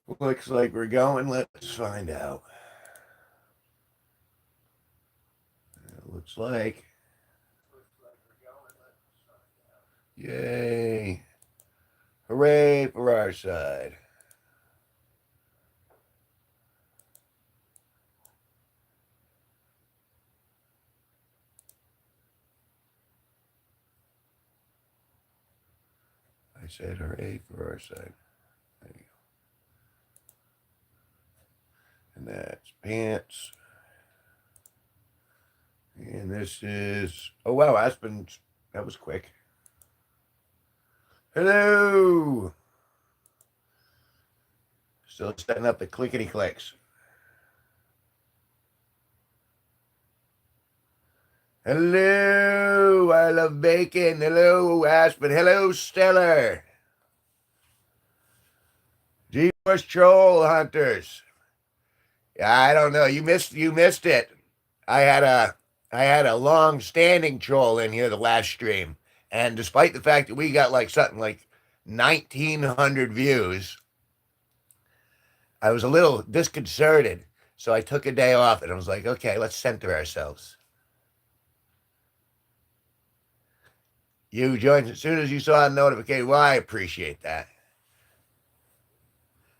Looks like we're going. Let's find out. It looks like. Yay. Hooray for our side. I said hooray for our side. There you go. And that's pants. And this is. Oh, wow. Aspen. That was quick. Hello. Still setting up the clickety clicks. Hello. I love bacon. Hello, Aspen. Hello, Stellar. G-Force Troll Hunters. Yeah, I don't know. You missed it. I had a I had a long standing troll in here the last stream. And despite the fact that we got like something like 1900 views, I was a little disconcerted. So I took a day off and I was like, okay, let's center ourselves. You joined as soon as you saw the notification. Well, I appreciate that.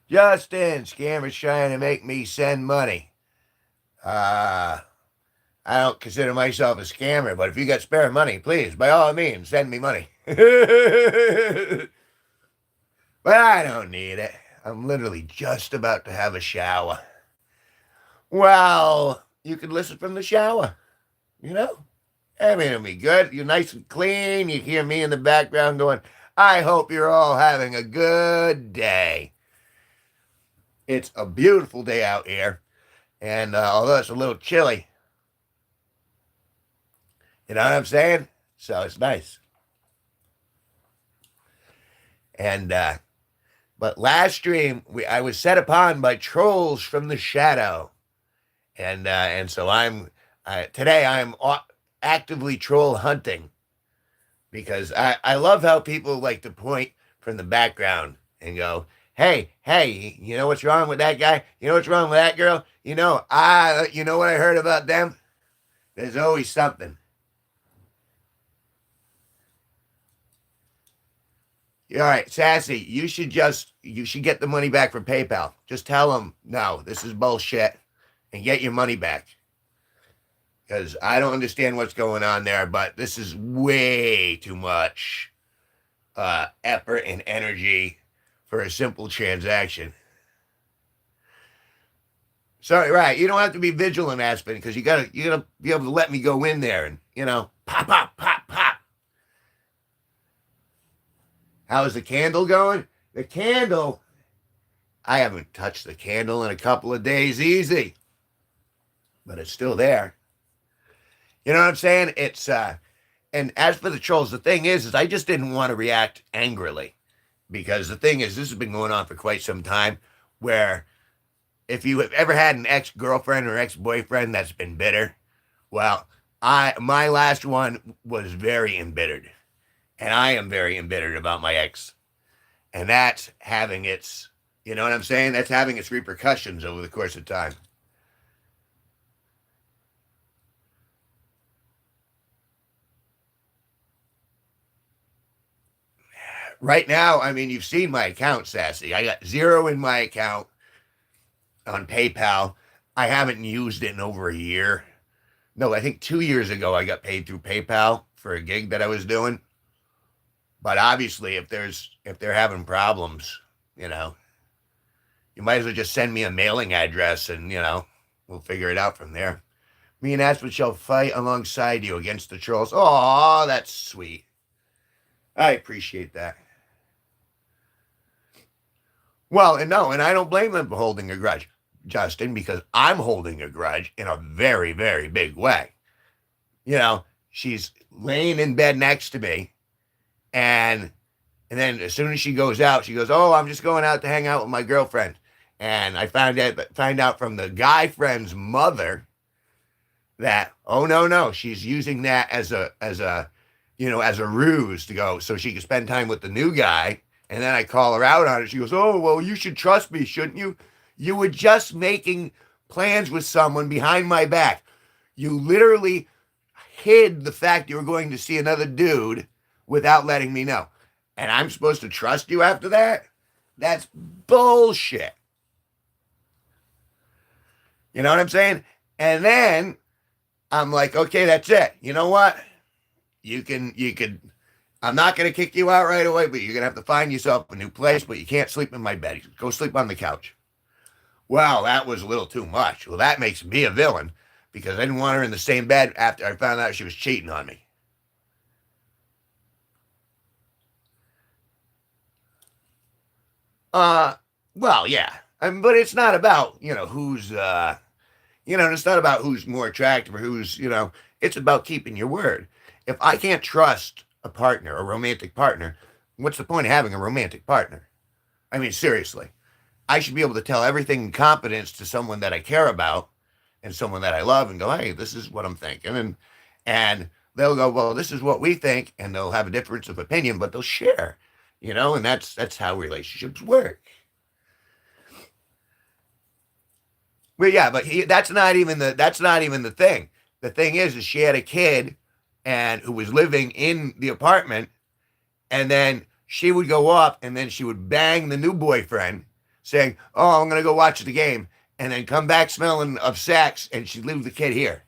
Justin, scammers trying to make me send money. Uh, I don't consider myself a scammer, but if you got spare money, please, by all means, send me money. But I don't need it. I'm literally just about to have a shower. Well, you can listen from the shower, you know? I mean, it'll be good. You're nice and clean. You hear me in the background going, I hope you're all having a good day. It's a beautiful day out here. And although it's a little chilly, you know what I'm saying? So it's nice. And but last stream I was set upon by trolls from the shadow, and so today I'm actively troll hunting because I love how people like to point from the background and go, hey, you know what's wrong with that guy? You know what's wrong with that girl? You know what I heard about them? There's always something. All right, Sassy, you should get the money back from PayPal. Just tell them, no, this is bullshit, and get your money back. Because I don't understand what's going on there, but this is way too much effort and energy for a simple transaction. Sorry, right? You don't have to be vigilant, Aspen, because you gotta be able to let me go in there and pop, pop, pop, pop. How's the candle going? The candle, I haven't touched the candle in a couple of days easy, but it's still there. You know what I'm saying? And as for the trolls, the thing is I just didn't want to react angrily because the thing is, this has been going on for quite some time where if you have ever had an ex-girlfriend or ex-boyfriend that's been bitter, well, my last one was very embittered. And I am very embittered about my ex. And that's having its, you know what I'm saying? That's having its repercussions over the course of time. Right now, I mean, you've seen my account, Sassy. I got zero in my account on PayPal. I haven't used it in over a year. No, I think 2 years ago I got paid through PayPal for a gig that I was doing. But obviously, if they're having problems, you know, you might as well just send me a mailing address and, we'll figure it out from there. Me and Aspen shall fight alongside you against the trolls. Oh, that's sweet. I appreciate that. Well, and no, and I don't blame them for holding a grudge, Justin, because I'm holding a grudge in a very, very big way. She's laying in bed next to me, and then as soon as she goes out, she goes, "Oh, I'm just going out to hang out with my girlfriend." And I find out from the guy friend's mother that, oh no, she's using that as a ruse to go so she can spend time with the new guy And then I call her out on it. She goes, "Oh, well, you should trust me, shouldn't you? You were just making plans with someone behind my back. You literally hid the fact you were going to see another dude without letting me know. And I'm supposed to trust you after that? That's bullshit." You know what I'm saying? And then I'm like, okay, that's it. You know what? You can, I'm not going to kick you out right away, but you're going to have to find yourself a new place, but you can't sleep in my bed. Go sleep on the couch. Well, that was a little too much. Well, that makes me a villain because I didn't want her in the same bed after I found out she was cheating on me. Well, yeah. But it's not about, who's, it's not about who's more attractive or who's, it's about keeping your word. If I can't trust a partner, a romantic partner, what's the point of having a romantic partner? I mean, seriously. I should be able to tell everything in confidence to someone that I care about and someone that I love and go, hey, this is what I'm thinking. And they'll go, well, this is what we think. And they'll have a difference of opinion, but they'll share, and that's how relationships work. Well, yeah, but that's not even the thing. The thing is she had a kid and who was living in the apartment, and then she would go up and then she would bang the new boyfriend saying, "Oh, I'm going to go watch the game," and then come back smelling of sex, and she'd leave the kid here.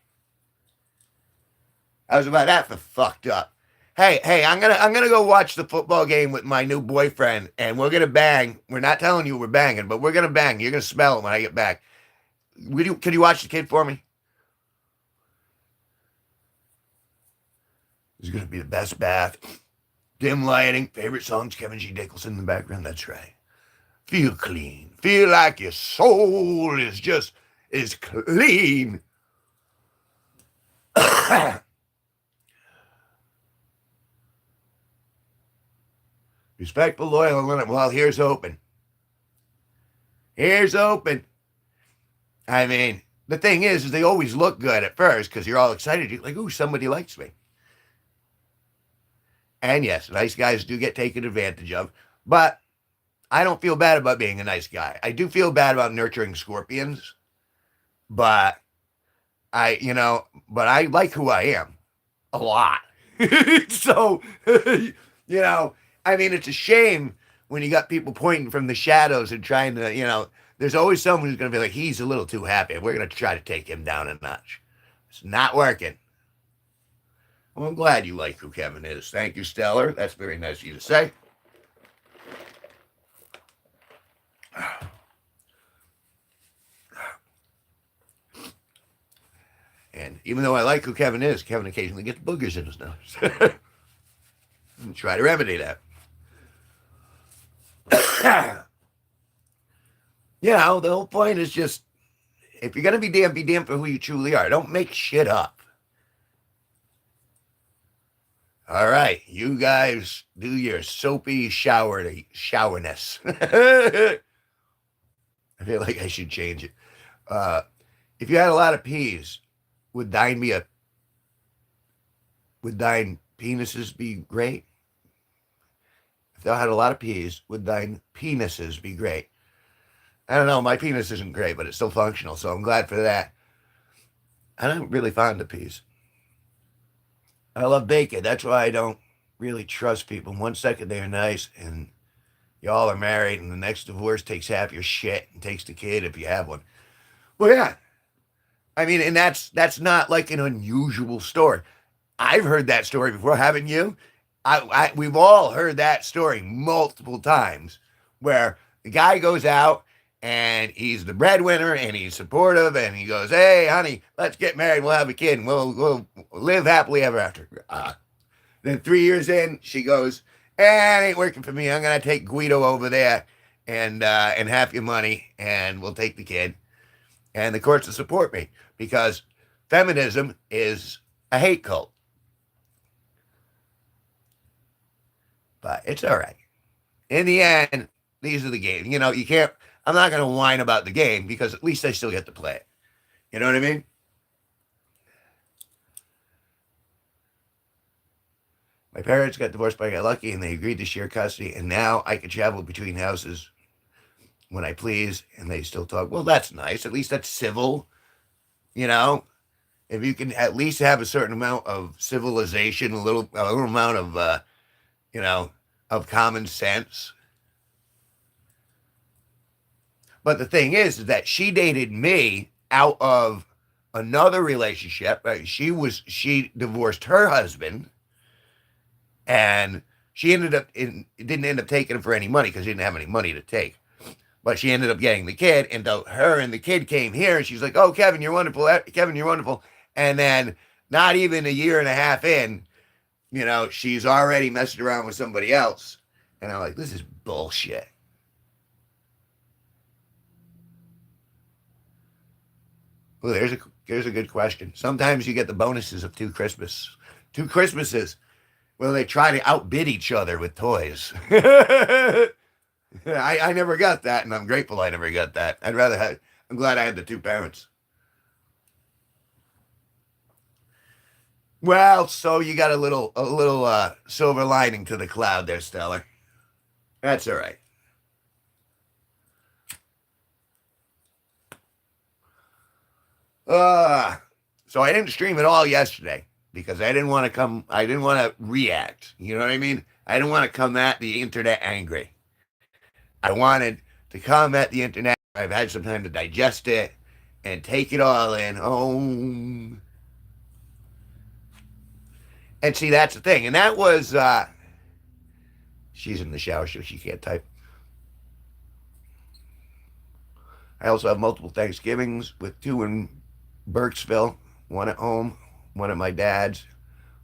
I was about that for fucked up. Hey, I'm gonna go watch the football game with my new boyfriend, and we're gonna bang. We're not telling you we're banging, but we're gonna bang. You're gonna smell it when I get back. Can you watch the kid for me? This is gonna be the best bath. Dim lighting, favorite songs, Kevin G Nicholson in the background. That's right. Feel clean. Feel like your soul is clean. Respectful, loyal, and well, here's open. Here's open. I mean, the thing is they always look good at first because you're all excited. You're like, ooh, somebody likes me. And yes, nice guys do get taken advantage of. But I don't feel bad about being a nice guy. I do feel bad about nurturing scorpions. But but I like who I am a lot. So, I mean, it's a shame when you got people pointing from the shadows and trying to, there's always someone who's going to be like, he's a little too happy. We're going to try to take him down a notch. It's not working. Well, I'm glad you like who Kevin is. Thank you, Stellar. That's very nice of you to say. And even though I like who Kevin is, Kevin occasionally gets boogers in his nose. Try to remedy that. The whole point is just, if you're going to be damned for who you truly are. Don't make shit up. All right, you guys do your soapy showerness. I feel like I should change it. If you had a lot of peas, would thine penises be great? If thou had a lot of peas, would thine penises be great? I don't know. My penis isn't great, but it's still functional, so I'm glad for that. I'm really fond of peas. I love bacon. That's why I don't really trust people. 1 second they're nice, and y'all are married, and the next divorce takes half your shit and takes the kid if you have one. Well, yeah. I mean, and that's not like an unusual story. I've heard that story before, haven't you? We've all heard that story multiple times, where the guy goes out and he's the breadwinner and he's supportive and he goes, "Hey, honey, let's get married. We'll have a kid and we'll live happily ever after." Then 3 years in, she goes, "It ain't working for me. I'm gonna take Guido over there and half your money, and we'll take the kid." And the courts will support me because feminism is a hate cult. But it's all right. In the end, these are the games. You can't, I'm not going to whine about the game because at least I still get to play it. You know what I mean? My parents got divorced, but I got lucky and they agreed to share custody. And now I can travel between houses when I please, and they still talk. Well, that's nice. At least that's civil, you know. If you can at least have a certain amount of civilization, a little amount of, you know, of common sense. But the thing is that she dated me out of another relationship. She divorced her husband, and she didn't end up taking him for any money because she didn't have any money to take. But she ended up getting the kid, and her and the kid came here, and she's like, "Oh, Kevin, you're wonderful. Kevin, you're wonderful." And then, not even a year and a half in, she's already messing around with somebody else. And I'm like, this is bullshit. Well, there's a good question. Sometimes you get the bonuses of two Christmases. Well, they try to outbid each other with toys. I never got that, and I'm grateful I never got that. I'm glad I had the two parents. Well, so you got a little silver lining to the cloud there, Stellar. That's all right. So I didn't stream at all yesterday because I didn't want to react. You know what I mean? I didn't want to come at the internet angry. I wanted to come at the internet. I've had some time to digest it and take it all in. And see, that's the thing. And that was, she's in the shower, so she can't type. I also have multiple Thanksgivings with two in Burkesville, one at home, one at my dad's,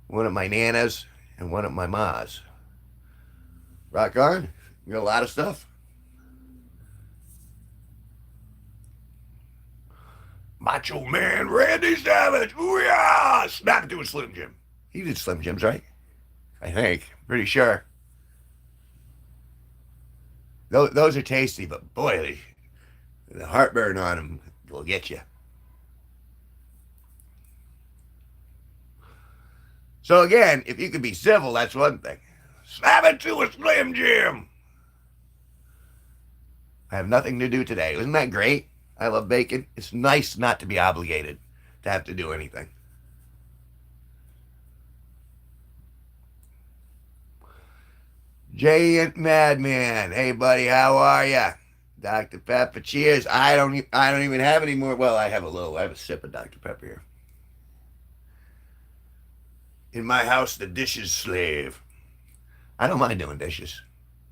one at my Nana's, and one at my ma's. Rock on. You got a lot of stuff. Macho Man Randy Savage. Ooh yeah! Snap into a Slim Jim. He did Slim Jims, right? I think. Pretty sure. Those are tasty, but boy, the heartburn on them will get you. So again, if you could be civil, that's one thing. Snap into a Slim Jim. I have nothing to do today. Isn't that great? I love bacon. It's nice not to be obligated to have to do anything. Giant Madman. Hey, buddy, how are ya? Dr. Pepper, cheers. I don't even have any more. Well, I have a sip of Dr. Pepper here. In my house, the dishes slave. I don't mind doing dishes.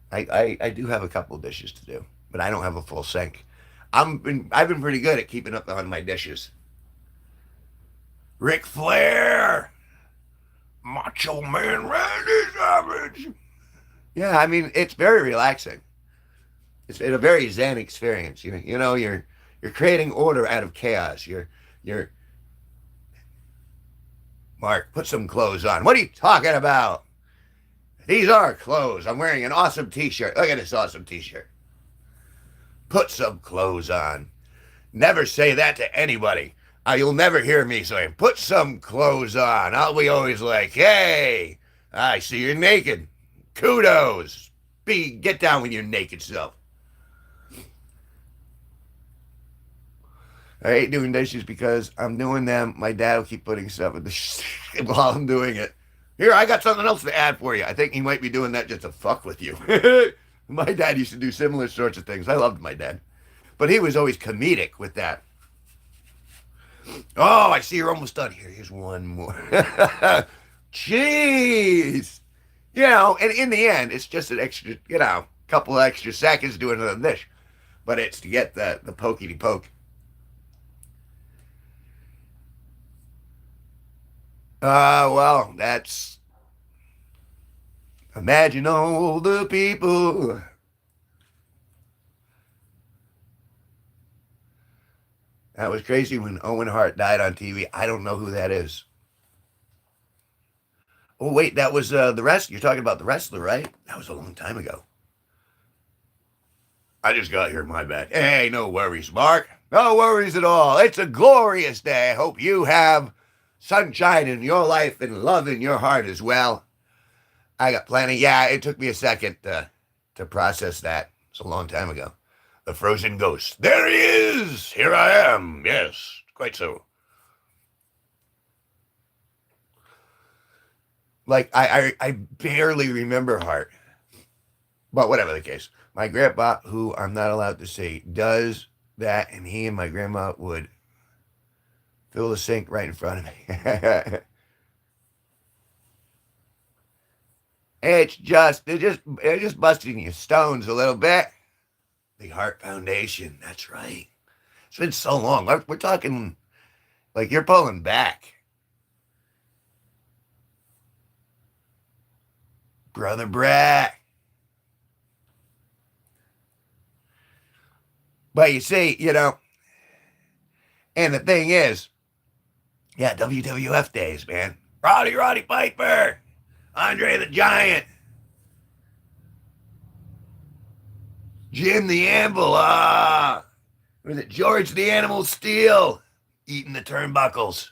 I do have a couple of dishes to do, but I don't have a full sink. I've been pretty good at keeping up on my dishes. Ric Flair, Macho Man Randy Savage. Yeah, I mean it's very relaxing. It's a very zen experience. You're creating order out of chaos. You're Mark, put some clothes on. What are you talking about? These are clothes. I'm wearing an awesome t-shirt. Look at this awesome t-shirt. Put some clothes on. Never say that to anybody. You'll never hear me saying, put some clothes on. I'll be always like, hey, I see you're naked. Kudos. Get down with your naked self. I hate doing dishes because I'm doing them. My dad will keep putting stuff in the while I'm doing it. Here, I got something else to add for you. I think he might be doing that just to fuck with you. My dad used to do similar sorts of things. I loved my dad. But he was always comedic with that. Oh, I see you're almost done. Here's one more. Jeez. And in the end, it's just an extra, couple of extra seconds doing another dish. But it's to get the pokey-poke. Well, that's... Imagine all the people. That was crazy when Owen Hart died on TV. I don't know who that is. Oh, wait, that was the wrestler. You're talking about the wrestler, right? That was a long time ago. I just got here, my bad. Hey, no worries, Mark. No worries at all. It's a glorious day. I hope you have sunshine in your life and love in your heart as well. I got plenty. Yeah, it took me a second to process that. It's a long time ago. The frozen ghost. There he is. Here I am. Yes, quite so. Like I barely remember Hart, but whatever the case. My grandpa, who I'm not allowed to see, does that, and he and my grandma would fill the sink right in front of me. They're just busting your stones a little bit. The Heart Foundation. That's right. It's been so long. We're talking like you're pulling back, brother Brett. But you see, and the thing is, yeah, WWF days, man. Roddy Piper, Andre the Giant, Jim the Anvil, was it George the Animal Steel, eating the turnbuckles.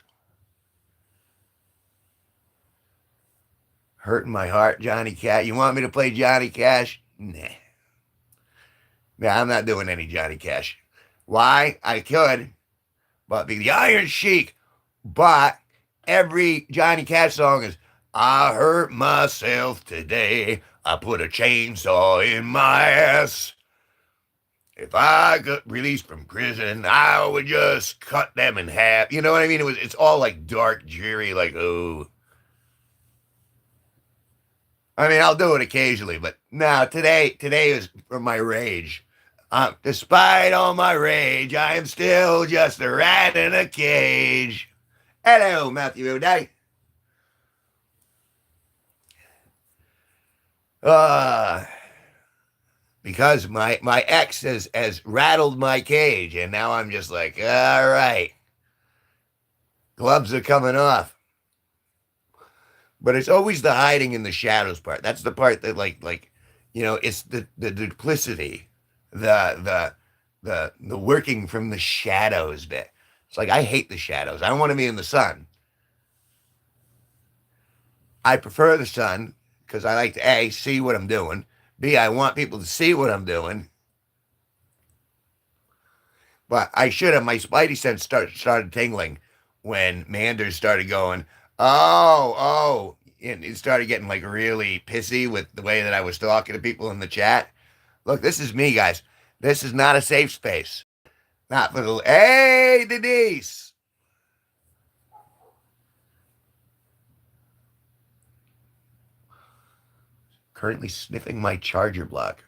Hurting my heart, Johnny Cash. You want me to play Johnny Cash? Nah. Nah, I'm not doing any Johnny Cash. Why? I could, but the Iron Sheik. But every Johnny Cash song is, I hurt myself today. I put a chainsaw in my ass. If I got released from prison, I would just cut them in half. You know what I mean? It's all like dark, dreary, like, oh. I mean, I'll do it occasionally, but no, today is from my rage. Despite all my rage, I am still just a rat in a cage. Hello, Matthew O'Day. Because my ex has rattled my cage, and now I'm just like, all right, gloves are coming off. But it's always the hiding in the shadows part. That's the part that it's the duplicity, the working from the shadows bit. It's like I hate the shadows. I don't want to be in the sun. I prefer the sun because I like to A, see what I'm doing. B, I want people to see what I'm doing. But I should have. My spidey sense started tingling when Manders started going, oh, and it started getting like really pissy with the way that I was talking to people in the chat. Look, this is me, guys. This is not a safe space. Not for the, hey, Denise. Currently sniffing my charger block.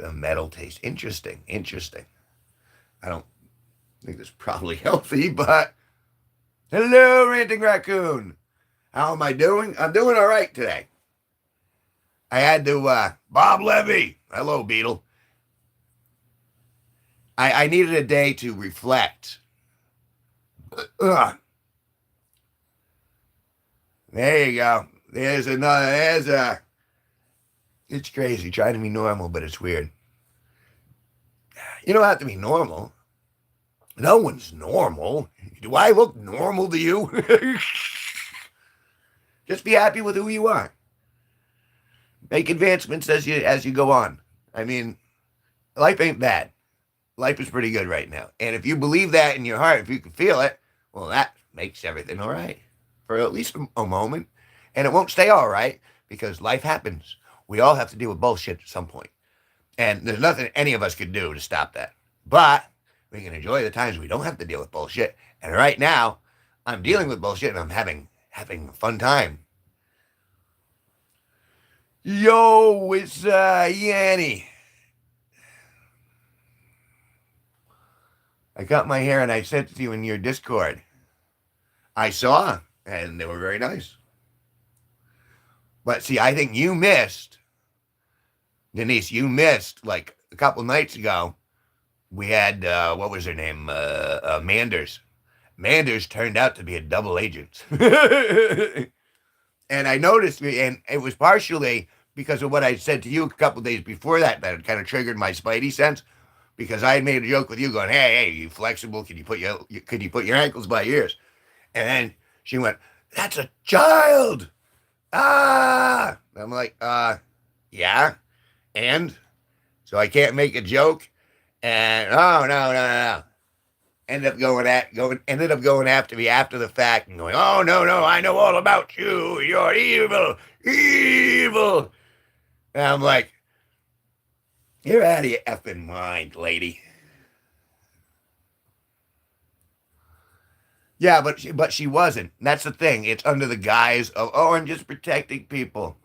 A metal taste. Interesting. I don't think it's probably healthy, but hello, Ranting Raccoon. How am I doing? I'm doing all right today. I had to, Bob Levy. Hello, Beetle. I needed a day to reflect. There you go. It's crazy trying to be normal, but it's weird. You don't have to be normal. No one's normal. Do I look normal to you? Just be happy with who you are. Make advancements as you go on. I mean, life ain't bad. Life is pretty good right now. And if you believe that in your heart, if you can feel it, well, that makes everything all right for at least a moment. And it won't stay all right because life happens. We all have to deal with bullshit at some point. And there's nothing any of us can do to stop that. But we can enjoy the times we don't have to deal with bullshit. And right now, I'm dealing with bullshit and I'm having a fun time. Yo, it's Yanni. I cut my hair and I sent it to you in your Discord. I saw, and they were very nice. But see, I think you missed, Denise, like a couple nights ago, we had, what was her name? Manders. Manders turned out to be a double agent. And I noticed, and it was partially because of what I said to you a couple days before that kind of triggered my spidey sense. Because I had made a joke with you going, hey, you flexible? Can you put your ankles by yours? And then she went, That's a child. Ah. I'm like, yeah. And so I can't make a joke. And oh no. Ended up going after me after the fact and going, oh no, I know all about you. You're evil. And I'm like, you're out of your effing mind, lady. Yeah, but she wasn't. That's the thing. It's under the guise of, oh, I'm just protecting people.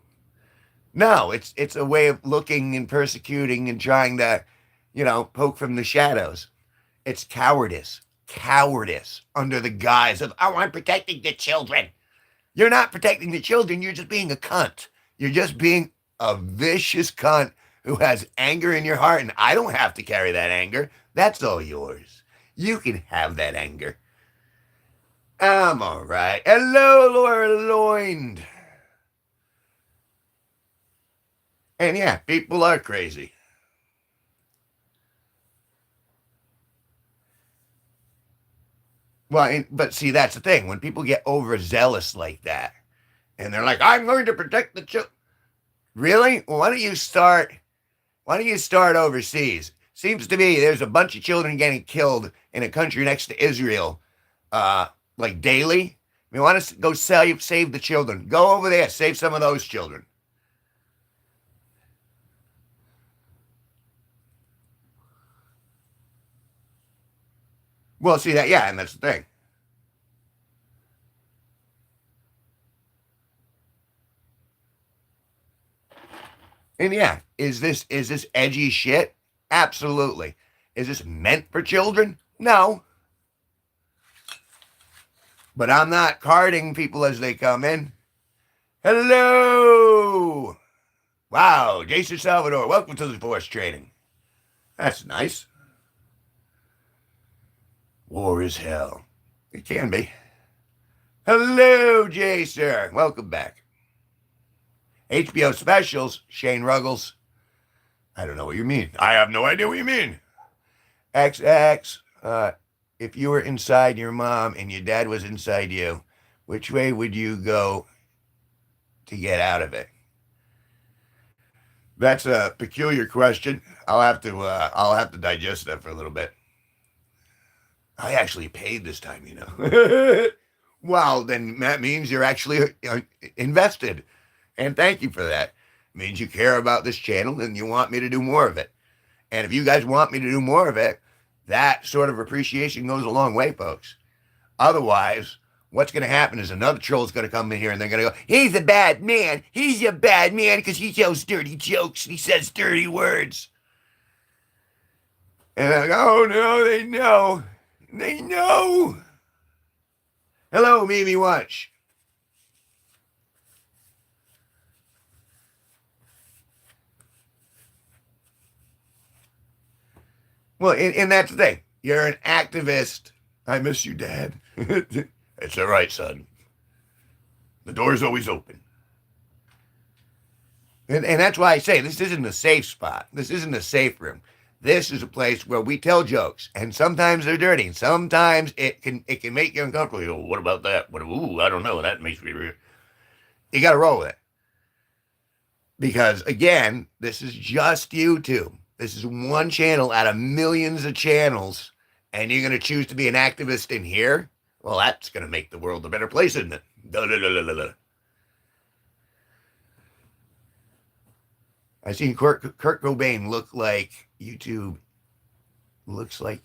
No, it's a way of looking and persecuting and trying to, poke from the shadows. It's cowardice. Cowardice under the guise of, oh, I'm protecting the children. You're not protecting the children. You're just being a cunt. You're just being a vicious cunt who has anger in your heart. And I don't have to carry that anger. That's all yours. You can have that anger. I'm all right. Hello, Laura Loined. And yeah, people are crazy. Well, but see, that's the thing. When people get overzealous like that, and they're like, "I'm going to protect the children," really? Well, why don't you start? Why don't you start overseas? Seems to me there's a bunch of children getting killed in a country next to Israel, like daily. I mean, why don't you go save the children? Go over there, save some of those children. Well, see that, yeah, and that's the thing. And yeah, is this edgy shit? Absolutely. Is this meant for children? No. But I'm not carding people as they come in. Hello. Wow, Jason Salvador, welcome to the force training. That's nice. War is hell. It can be. Hello, Jay Sir. Welcome back. HBO specials, Shane Ruggles. I don't know what you mean. I have no idea what you mean. XX, if you were inside your mom and your dad was inside you, which way would you go to get out of it? That's a peculiar question. I'll have to digest that for a little bit. I actually paid this time, Well, then that means you're actually invested. And thank you for that. It means you care about this channel and you want me to do more of it. And if you guys want me to do more of it, that sort of appreciation goes a long way, folks. Otherwise, what's going to happen is another troll's going to come in here and they're going to go, he's a bad man. He's a bad man because he tells dirty jokes and he says dirty words. And I'm like, oh no, they know. They know. Hello, Mimi Watch. Well, and that's the thing. You're an activist. I miss you, Dad. It's all right, son. The door's always open. And that's why I say this isn't a safe spot. This isn't a safe room. This is a place where we tell jokes, and sometimes they're dirty, and sometimes it can make you uncomfortable. You go, what about that? Ooh, I don't know. That makes me real. You got to roll with it because again, this is just YouTube. This is one channel out of millions of channels, and you're going to choose to be an activist in here. Well, that's going to make the world a better place, isn't it? I seen Kurt Cobain look like YouTube looks like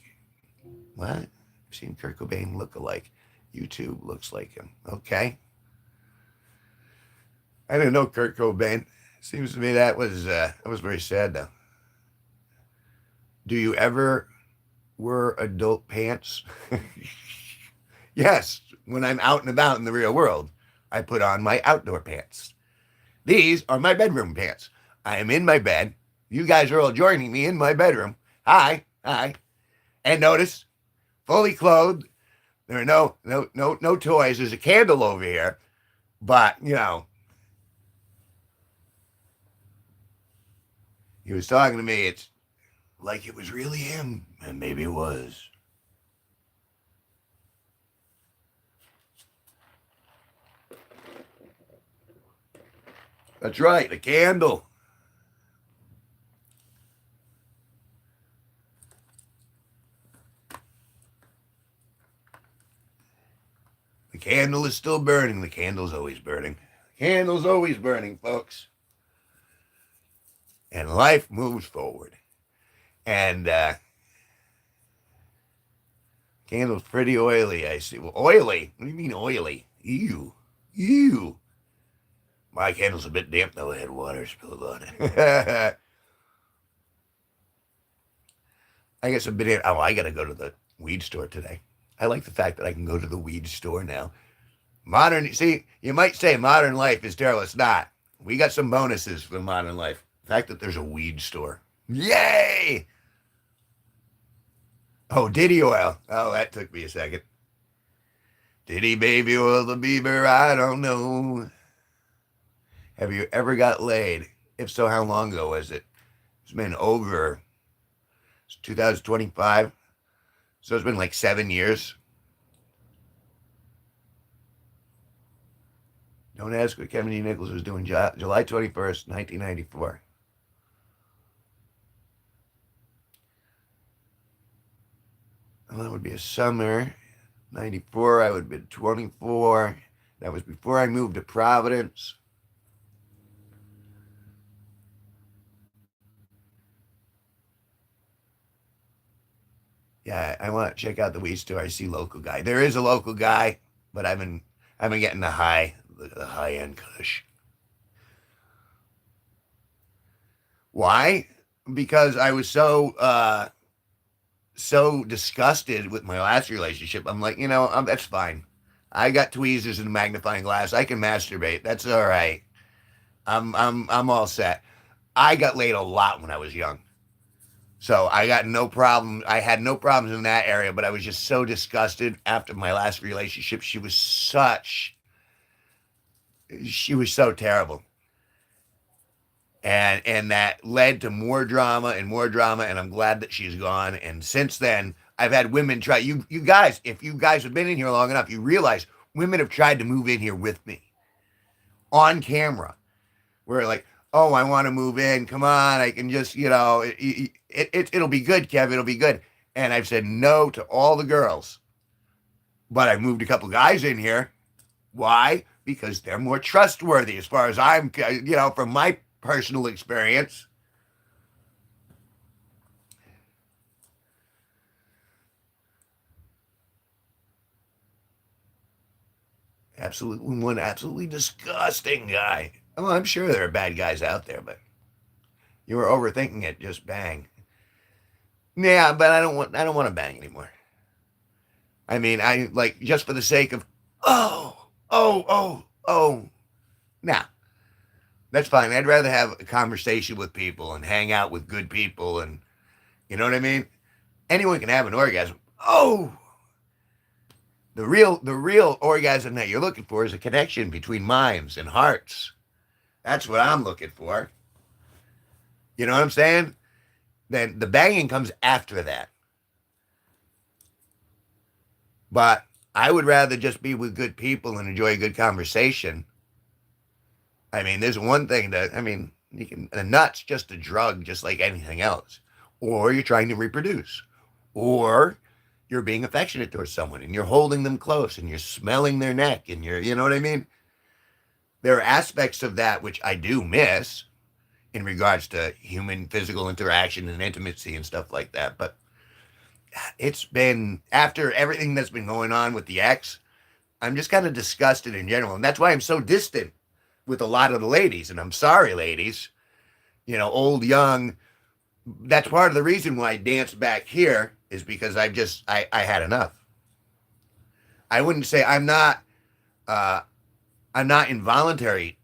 what? I've seen Kurt Cobain look alike. YouTube looks like him. Okay. I didn't know Kurt Cobain. Seems to me that was very sad though. Do you ever wear adult pants? Yes, when I'm out and about in the real world, I put on my outdoor pants. These are my bedroom pants. I am in my bed. You guys are all joining me in my bedroom. Hi. And notice, fully clothed. There are no toys. There's a candle over here, but he was talking to me. It's like it was really him, and maybe it was. That's right, the candle. The candle is still burning. The candle's always burning. The candle's always burning, folks. And life moves forward. And candle's pretty oily, I see. Well, oily? What do you mean oily? Ew. Ew. My candle's a bit damp though. I had water spilled on it. I guess a bit. Oh, I gotta go to the weed store today. I like the fact that I can go to the weed store now. Modern, see, you might say modern life is terrible. It's not. We got some bonuses for modern life. The fact that there's a weed store. Yay! Oh, Diddy oil. Oh, that took me a second. Diddy baby oil the beaver? I don't know. Have you ever got laid? If so, how long ago was it? It's been over. It's 2025. So it's been like 7 years. Don't ask what Kevin G Nicholson was doing July 21st, 1994. Well, that would be a summer. 94, I would have been 24. That was before I moved to Providence. Yeah, I want to check out the weed store. I see local guy. There is a local guy, but I've been getting the high end kush. Why? Because I was so disgusted with my last relationship. I'm like, that's fine. I got tweezers and a magnifying glass. I can masturbate. That's all right. I'm all set. I got laid a lot when I was young. So I got no problem. I had no problems in that area, but I was just so disgusted after my last relationship. She was so terrible. And that led to more drama and more drama, and I'm glad that she's gone. And since then, I've had women try. You guys, if you guys have been in here long enough, you realize women have tried to move in here with me on camera. We're like, oh, I want to move in. Come on, I can just, it'll be good, Kev. It'll be good. And I've said no to all the girls, but I moved a couple guys in here. Why? Because they're more trustworthy, as far as from my personal experience. Absolutely disgusting guy. Well, I'm sure there are bad guys out there, but you were overthinking it. Just bang. Yeah, but I don't want to bang anymore. I mean, I like just for the sake of oh. Nah, that's fine. I'd rather have a conversation with people and hang out with good people, and you know what I mean. Anyone can have an orgasm. Oh, the real orgasm that you're looking for is a connection between minds and hearts. That's what I'm looking for. You know what I'm saying? Then the banging comes after that. But I would rather just be with good people and enjoy a good conversation. I mean, there's one thing a nut's just a drug, just like anything else. Or you're trying to reproduce. Or you're being affectionate towards someone and you're holding them close and you're smelling their neck and you know what I mean? There are aspects of that which I do miss in regards to human physical interaction and intimacy and stuff like that. But it's been, after everything that's been going on with the ex, I'm just kind of disgusted in general. And that's why I'm so distant with a lot of the ladies. And I'm sorry, ladies, old, young. That's part of the reason why I danced back here, is because I had enough. I wouldn't say I'm not involuntarily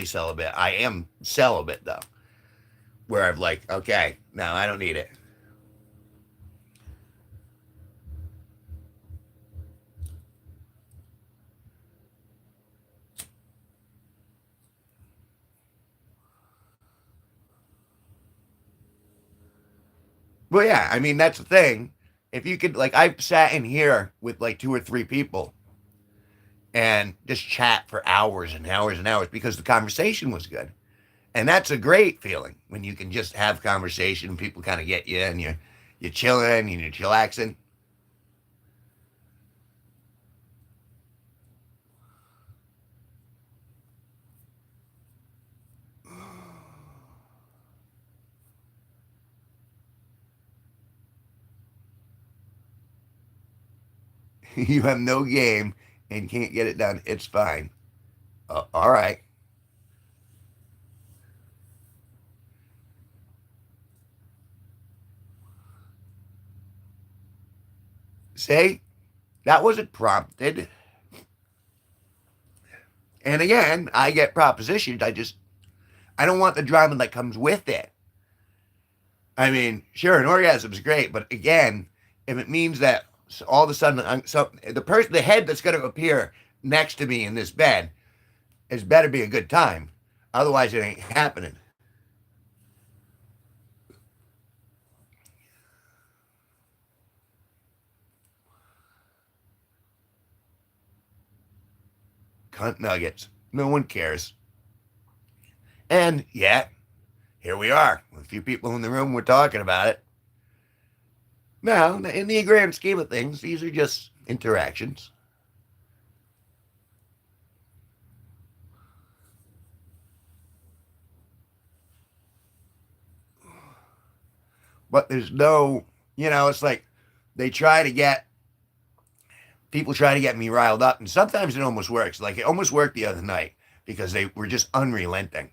celibate. I am celibate though, where I've like, okay, no, I don't need it. Well, yeah, I mean that's the thing. If you could, like, I've sat in here with like two or three people, and just chat for hours and hours and hours because the conversation was good. And that's a great feeling when you can just have conversation and people kind of get you and you're chilling and you're chillaxing. You have no game and can't get it done. It's fine. All right. Say, that wasn't prompted. And again, I get propositioned. I don't want the drama that comes with it. I mean, sure, an orgasm is great, but again, if it means that all of a sudden, the head that's going to appear next to me in this bed is better be a good time. Otherwise, it ain't happening. Cunt nuggets. No one cares. And yet, here we are. With a few people in the room, we're talking about it. Now, in the grand scheme of things, these are just interactions. But there's no, it's like they try to get, people try to get me riled up. And sometimes it almost works. Like it almost worked the other night because they were just unrelenting.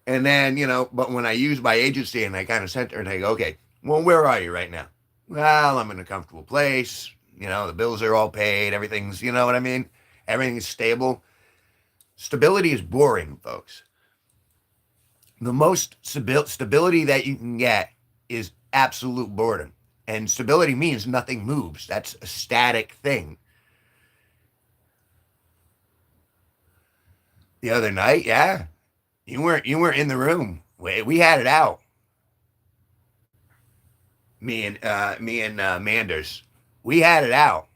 And then, but when I use my agency and I kind of center and I go, okay, well, where are you right now? Well, I'm in a comfortable place. The bills are all paid. Everything's, you know what I mean? Everything's stable. Stability is boring, folks. The most stability that you can get is absolute boredom. And stability means nothing moves. That's a static thing. The other night, yeah, you weren't in the room. We had it out. Me and Manders, we had it out.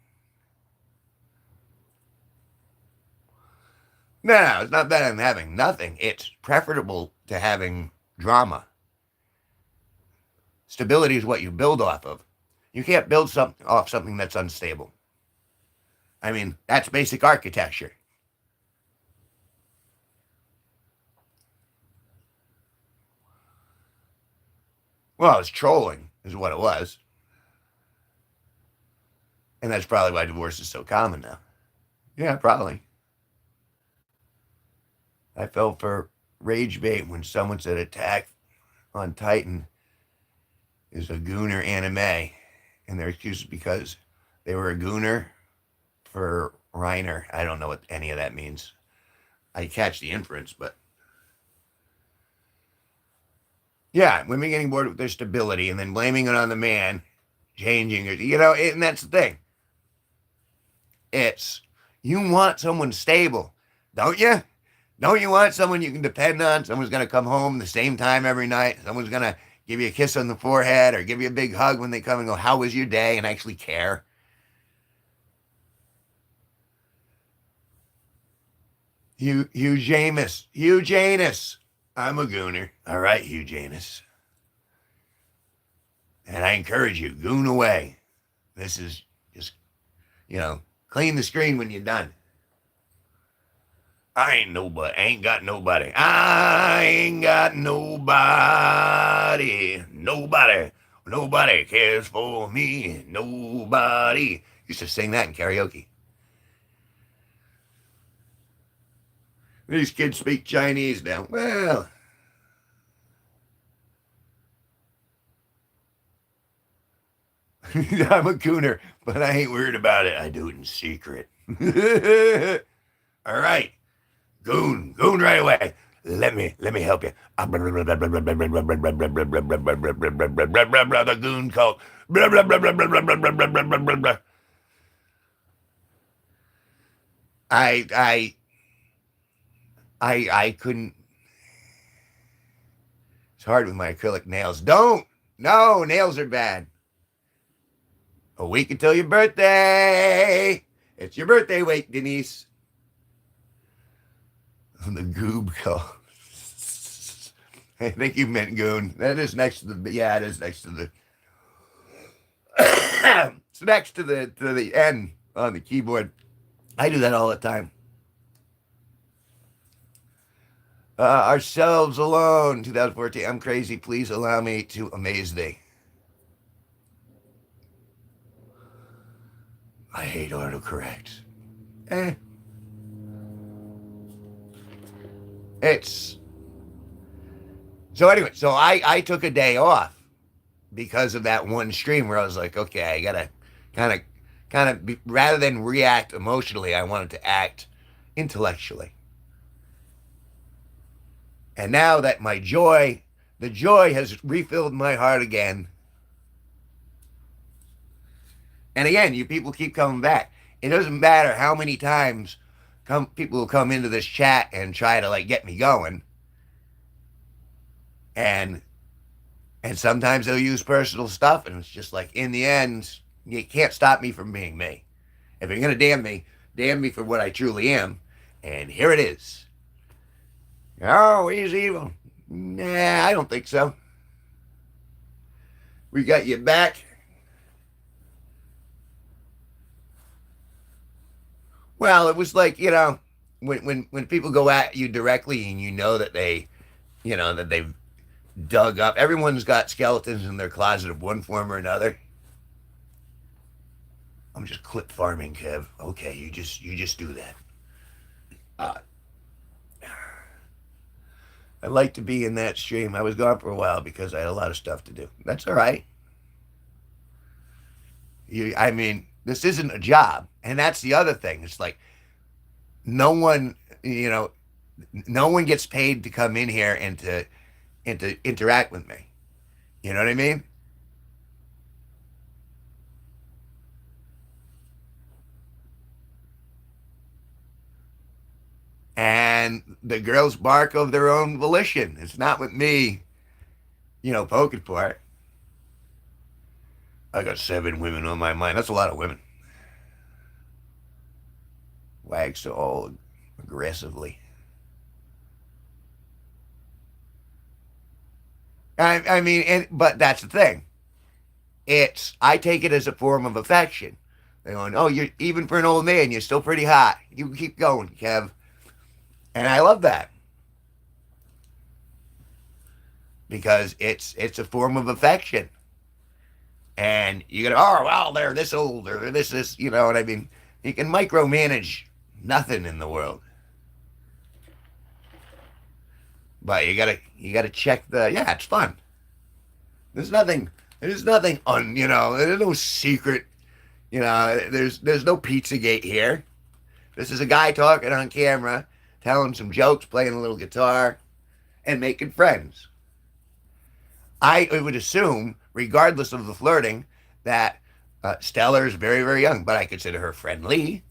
No, it's not better than having nothing. It's preferable to having drama. Stability is what you build off of. You can't build something off something that's unstable. I mean, that's basic architecture. Well, it's trolling, is what it was. And that's probably why divorce is so common now. Yeah, probably. I fell for rage bait when someone said Attack on Titan is a gooner anime. And their excuse is because they were a gooner for Reiner. I don't know what any of that means. I catch the inference, but yeah, women getting bored with their stability and then blaming it on the man, changing it, and that's the thing. It's, you want someone stable, don't you? Don't you want someone you can depend on? Someone's going to come home the same time every night. Someone's going to give you a kiss on the forehead or give you a big hug when they come and go, how was your day? And actually care. Hugh Janus. Hugh Janus. I'm a gooner. All right, Hugh Janus. And I encourage you, goon away. This is just, clean the screen when you're done. I ain't nobody. I ain't got nobody. I ain't got nobody. Nobody. Nobody cares for me. Nobody. Used to sing that in karaoke. These kids speak Chinese now. Well, I'm a cooner, but I ain't worried about it. I do it in secret. All right. Goon right away. Let me help you. The goon cult. I I couldn't. It's hard with my acrylic nails. Don't. No, nails are bad. A week until your birthday. It's your birthday week, Denise. The goob call. I think you meant goon. That is next to the. Yeah, it is next to the. It's next to the N on the keyboard. I do that all the time. Ourselves alone, 2014. I'm crazy. Please allow me to amaze thee. I hate autocorrect. Eh. It's so anyway. So I took a day off because of that one stream where I was like, okay, I gotta kind of rather than react emotionally, I wanted to act intellectually. And now that the joy has refilled my heart again. And again, you people keep coming back. It doesn't matter how many times people will come into this chat and try to like get me going. And sometimes they'll use personal stuff, and it's just like in the end, you can't stop me from being me. If you're gonna damn me for what I truly am. And here it is. Oh, he's evil. Nah, I don't think so. We got you back. Well, it was like, when people go at you directly and you know that that they've dug up. Everyone's got skeletons in their closet of one form or another. I'm just clip farming, Kev. Okay, you just do that. Uh, I'd like to be in that stream. I was gone for a while because I had a lot of stuff to do. That's all right. I mean, this isn't a job, and that's the other thing. It's like no one, no one gets paid to come in here and to interact with me. You know what I mean? And the girls bark of their own volition. It's not with me, poking for it. I got 7 women on my mind. That's a lot of women. Wags so all aggressively. I mean, but that's the thing. I take it as a form of affection. They're going, oh, you're even for an old man, you're still pretty hot. You keep going, Kev. And I love that because it's a form of affection. And you go, oh well, they're this old or this, you know what I mean? You can micromanage nothing in the world, but you gotta check yeah, it's fun. There's nothing there's no secret. There's no Pizzagate here. This is a guy talking on camera, telling some jokes, playing a little guitar, and making friends. I would assume, regardless of the flirting, that Stellar is very, very young, but I consider her friendly.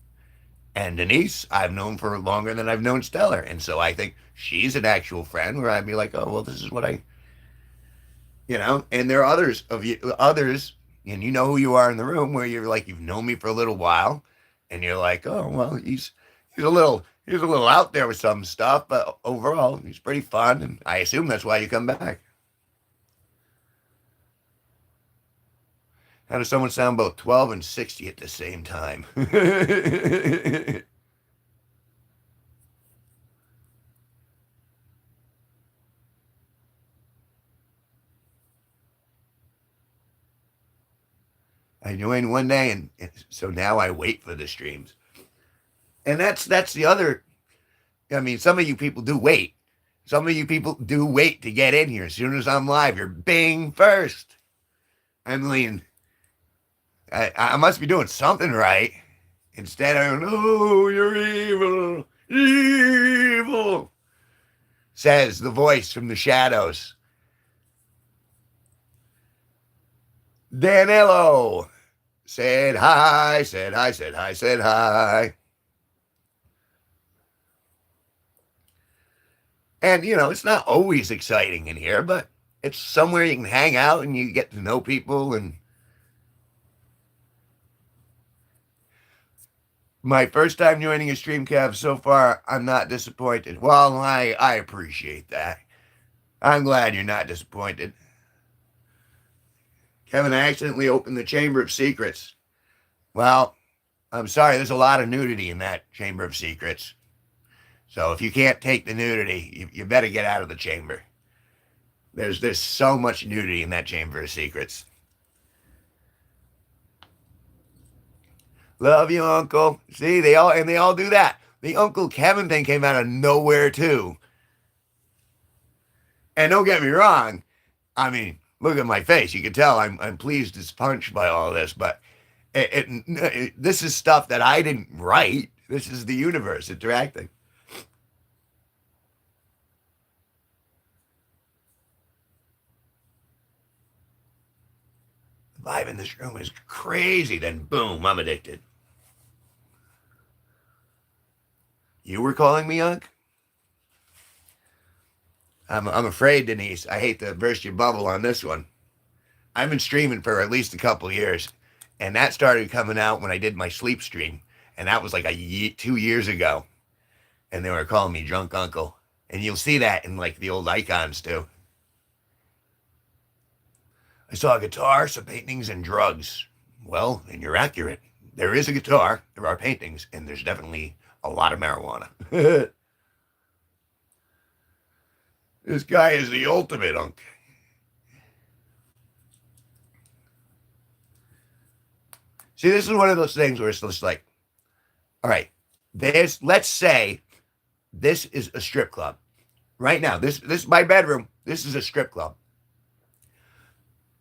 And Denise, I've known for longer than I've known Stellar. And so I think she's an actual friend where I'd be like, oh, well, this is what and there are others, and you know who you are in the room where you're like, you've known me for a little while. And you're like, oh, well, he's a little out there with some stuff, but overall, he's pretty fun. And I assume that's why you come back. How does someone sound both 12 and 60 at the same time? I joined one day, and so now I wait for the streams. And that's the other. I mean, some of you people do wait. Some of you people do wait to get in here. As soon as I'm live, you're bing first. I mean, I must be doing something right. Instead of, oh, you're evil, evil, says the voice from the shadows. Danilo said hi, said hi, said hi, said hi. And, it's not always exciting in here, but it's somewhere you can hang out and you get to know people. And My first time joining a stream, Kev. So far, I'm not disappointed. Well, I appreciate that. I'm glad you're not disappointed. Kevin, I accidentally opened the Chamber of Secrets. Well, I'm sorry. There's a lot of nudity in that Chamber of Secrets. So if you can't take the nudity, you better get out of the chamber. There's so much nudity in that Chamber of Secrets. Love you, Uncle. See, they all do that. The Uncle Kevin thing came out of nowhere too. And don't get me wrong. I mean, look at my face. You can tell I'm pleased as punch by all this. But this is stuff that I didn't write. This is the universe interacting. The vibe in this room is crazy. Then boom, I'm addicted. You were calling me, Unc? I'm afraid, Denise. I hate to burst your bubble on this one. I've been streaming for at least a couple years, and that started coming out when I did my sleep stream, and that was like 2 years ago. And they were calling me Drunk Uncle, and you'll see that in like the old icons too. I saw a guitar, some paintings, and drugs. Well, and you're accurate. There is a guitar, there are paintings, and there's definitely a lot of marijuana. This guy is the ultimate, Unc. See, this is one of those things where it's just like, all right, let's say this is a strip club. Right now, this is my bedroom. This is a strip club.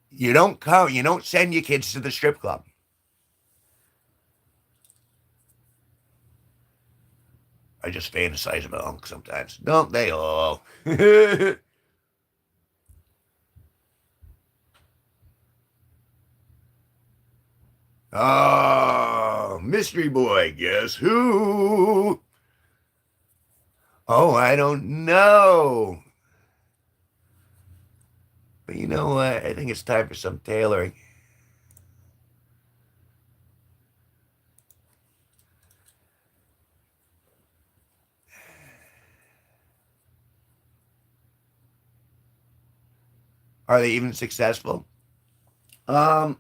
You don't send your kids to the strip club. I just fantasize about Unc sometimes. Don't they all? Oh, mystery boy, guess who? Oh, I don't know. But you know what? I think it's time for some tailoring. Are they even successful? Yeah,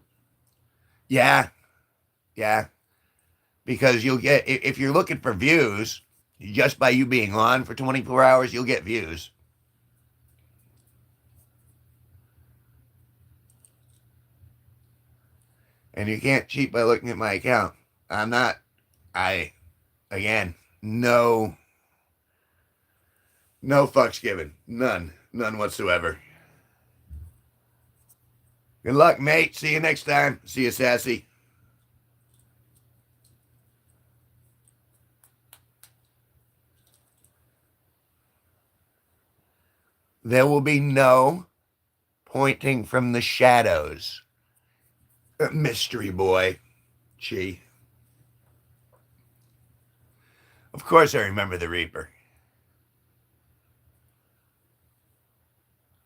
yeah. Because you'll get, if you're looking for views, just by you being on for 24 hours, you'll get views. And you can't cheat by looking at my account. Again, no fucks given. None whatsoever. Good luck, mate. See you next time. See you, Sassy. There will be no pointing from the shadows. Mystery boy. Gee. Of course I remember the Reaper.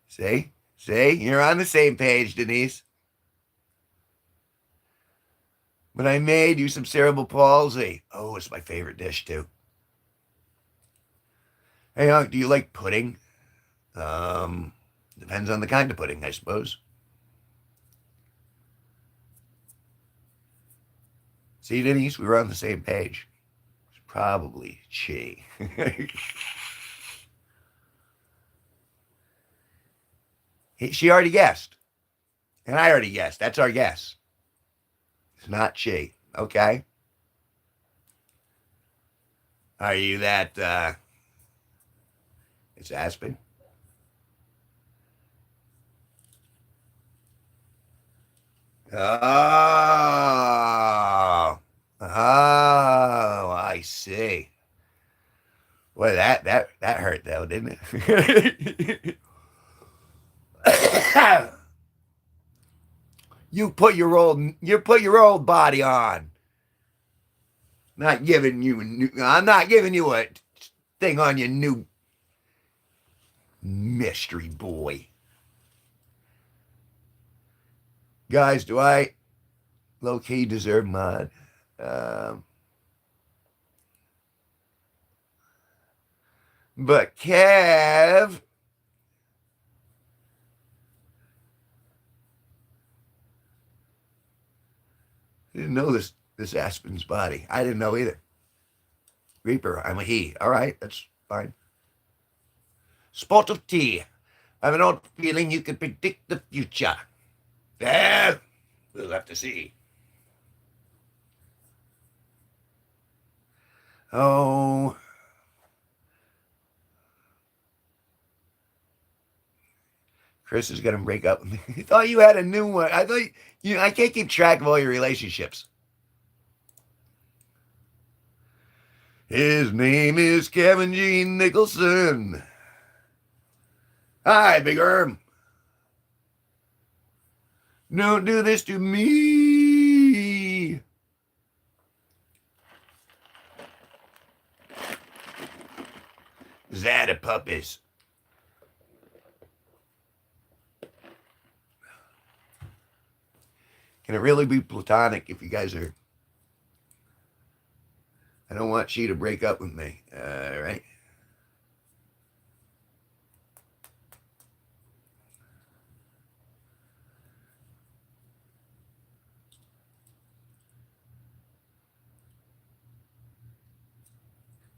See? You're on the same page, Denise. But I made you some cerebral palsy. Oh, it's my favorite dish, too. Hey, Unc, do you like pudding? Depends on the kind of pudding, I suppose. See, Denise, we were on the same page. It's probably Chi. She already guessed. And I already guessed. That's our guess. It's not Chi. Okay. Are you that, it's Aspen? Oh. Oh, I see. Well, that hurt though, didn't it? You put your old body on. I'm not giving you a thing on your new mystery boy. Guys, do I low-key deserve mod? But Kev, I didn't know this Aspen's body. I didn't know either. Reaper, I'm a he. All right, that's fine. Spot of tea. I have an odd feeling you can predict the future. Well, we'll have to see. Oh. Chris is going to break up with me. I thought you had a new one. I thought I can't keep track of all your relationships. His name is Kevin G Nicholson. Hi, Big Herb. Don't do this to me. Zada puppies. Can it really be platonic if you guys are... I don't want you to break up with me. All right.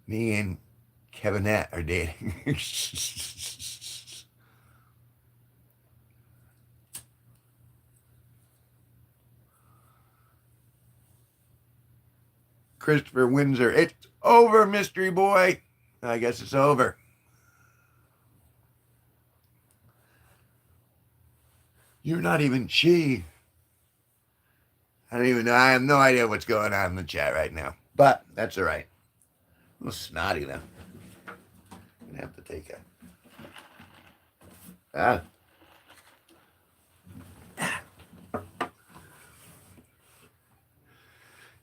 Me and Kevinette are dating. Christopher Windsor. It's over, mystery boy. I guess it's over. You're not even she. I don't even know. I have no idea what's going on in the chat right now. But that's all right. A little snotty now. I'm going to have to take a...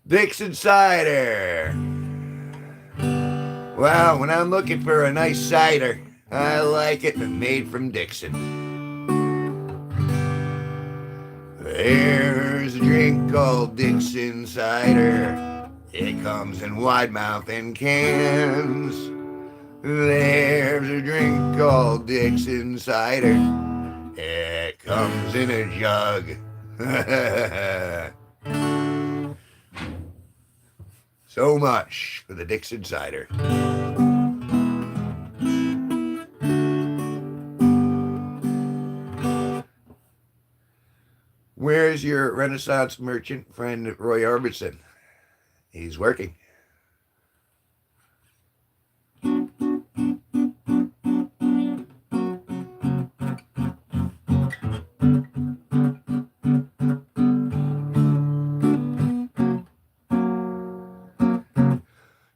Dixon cider. Well, when I'm looking for a nice cider, I like it made from Dixon. There's a drink called Dixon cider. It comes in wide mouth and cans. There's a drink called Dixon cider. It comes in a jug. So much for the Dixon cider. Where's your Renaissance merchant friend, Roy Orbison? He's working.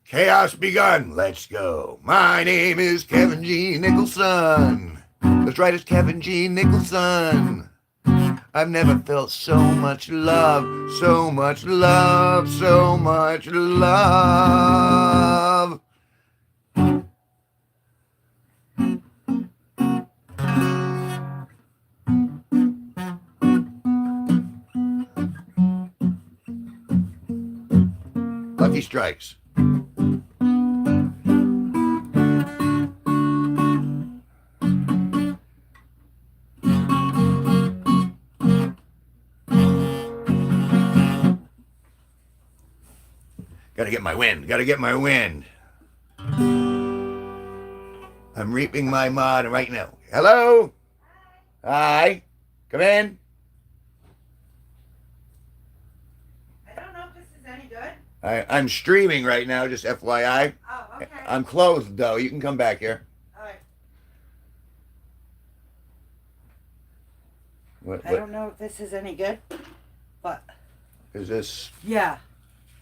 Chaos begun. Let's go. My name is Kevin G Nicholson. That's right, it's Kevin G Nicholson. I've never felt so much love, so much love, so much love. Lucky Strikes. Gotta get my wind. Gotta get my wind. I'm reaping my mod right now. Hello? Hi. Come in. I don't know if this is any good. I'm streaming right now, just FYI. Oh, okay. I'm closed, though. You can come back here. All right. What I don't know if this is any good, but is this? yeah,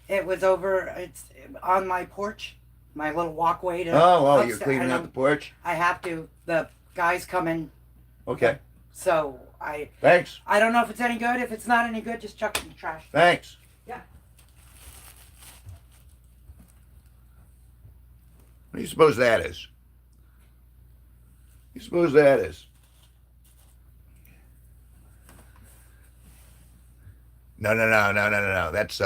it was over. It's on my porch, my little walkway to. Oh, you're upstairs. cleaning out the porch? I have to. The guys come in, Okay. so Thanks. I don't know if it's any good. If it's not any good, just chuck it in the trash. Thanks. Yeah. What do you suppose that is? You suppose that is? No. That's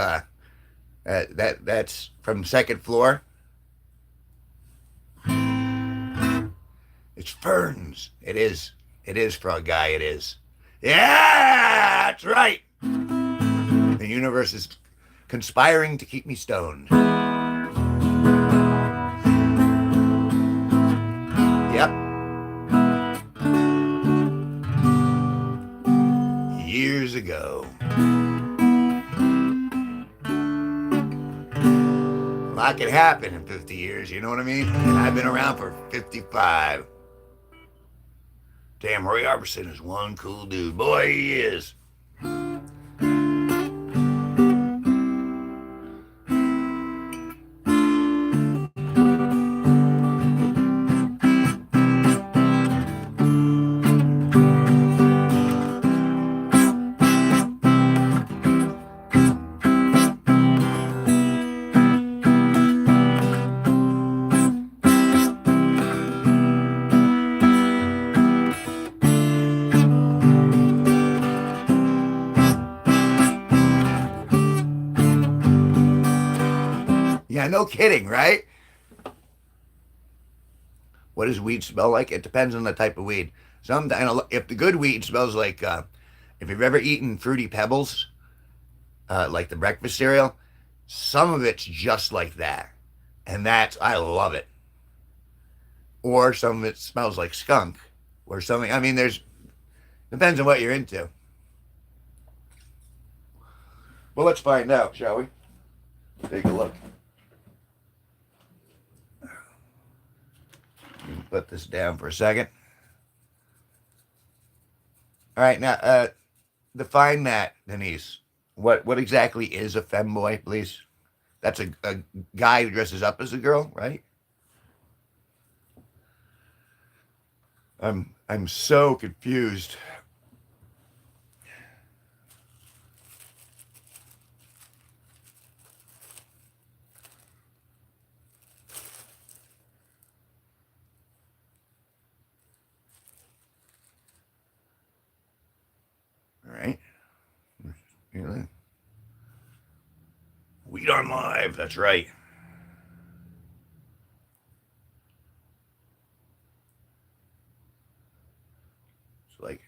that's from second floor. It's ferns. It is. It is, frog guy. It is. Yeah, that's right. The universe is conspiring to keep me stoned. Yep. Years ago. A lot can happen in 50 years, you know what I mean? And I've been around for 55. Damn, Roy Orbison is one cool dude. Boy, he is. Yeah, no kidding, right? What does weed smell like? It depends on the type of weed. If the good weed smells like, if you've ever eaten Fruity Pebbles, like the breakfast cereal, some of it's just like that. And I love it. Or some of it smells like skunk or something. I mean, depends on what you're into. Well, let's find out, shall we? Take a look. Put this down for a second. All right, now define that, Denise. What exactly is a femboy, please? That's a guy who dresses up as a girl, right? I'm so confused. All right. Weed on Live, that's right. It's like,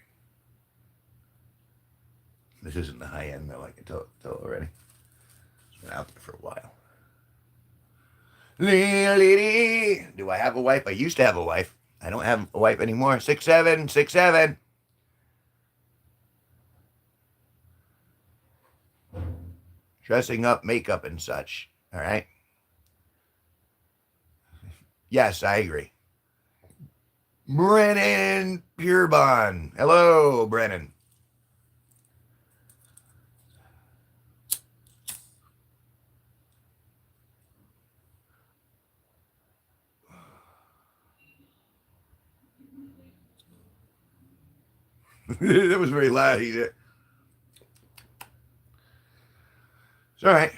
this isn't the high end though, I can tell already. It's been out there for a while. Do I have a wife? I used to have a wife. I don't have a wife anymore. 6'7", 6'7". Dressing up, makeup, and such. All right. Yes, I agree. Brennan Purebon. Hello, Brennan. That was very loud. It's all right.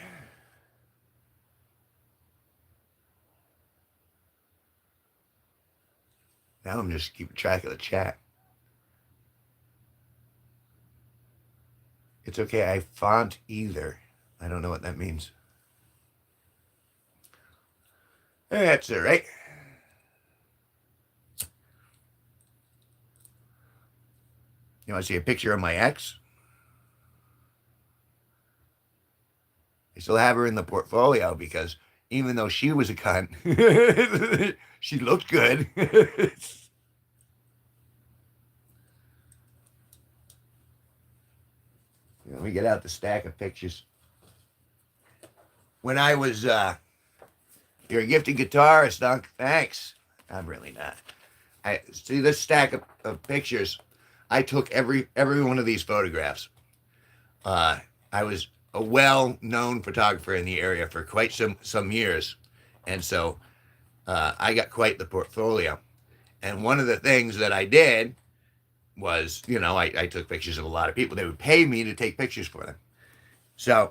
Now I'm just keeping track of the chat. It's okay. I font either. I don't know what that means. That's all right. You want to see a picture of my ex? I still have her in the portfolio because even though she was a cunt, she looked good. Let me get out the stack of pictures. When I was, you're a gifted guitarist, Dunk. Thanks. I'm really not. I see this stack of pictures. I took every one of these photographs. I was a well-known photographer in the area for quite some years, and so I got quite the portfolio. And one of the things that I did was, I took pictures of a lot of people. They would pay me to take pictures for them. So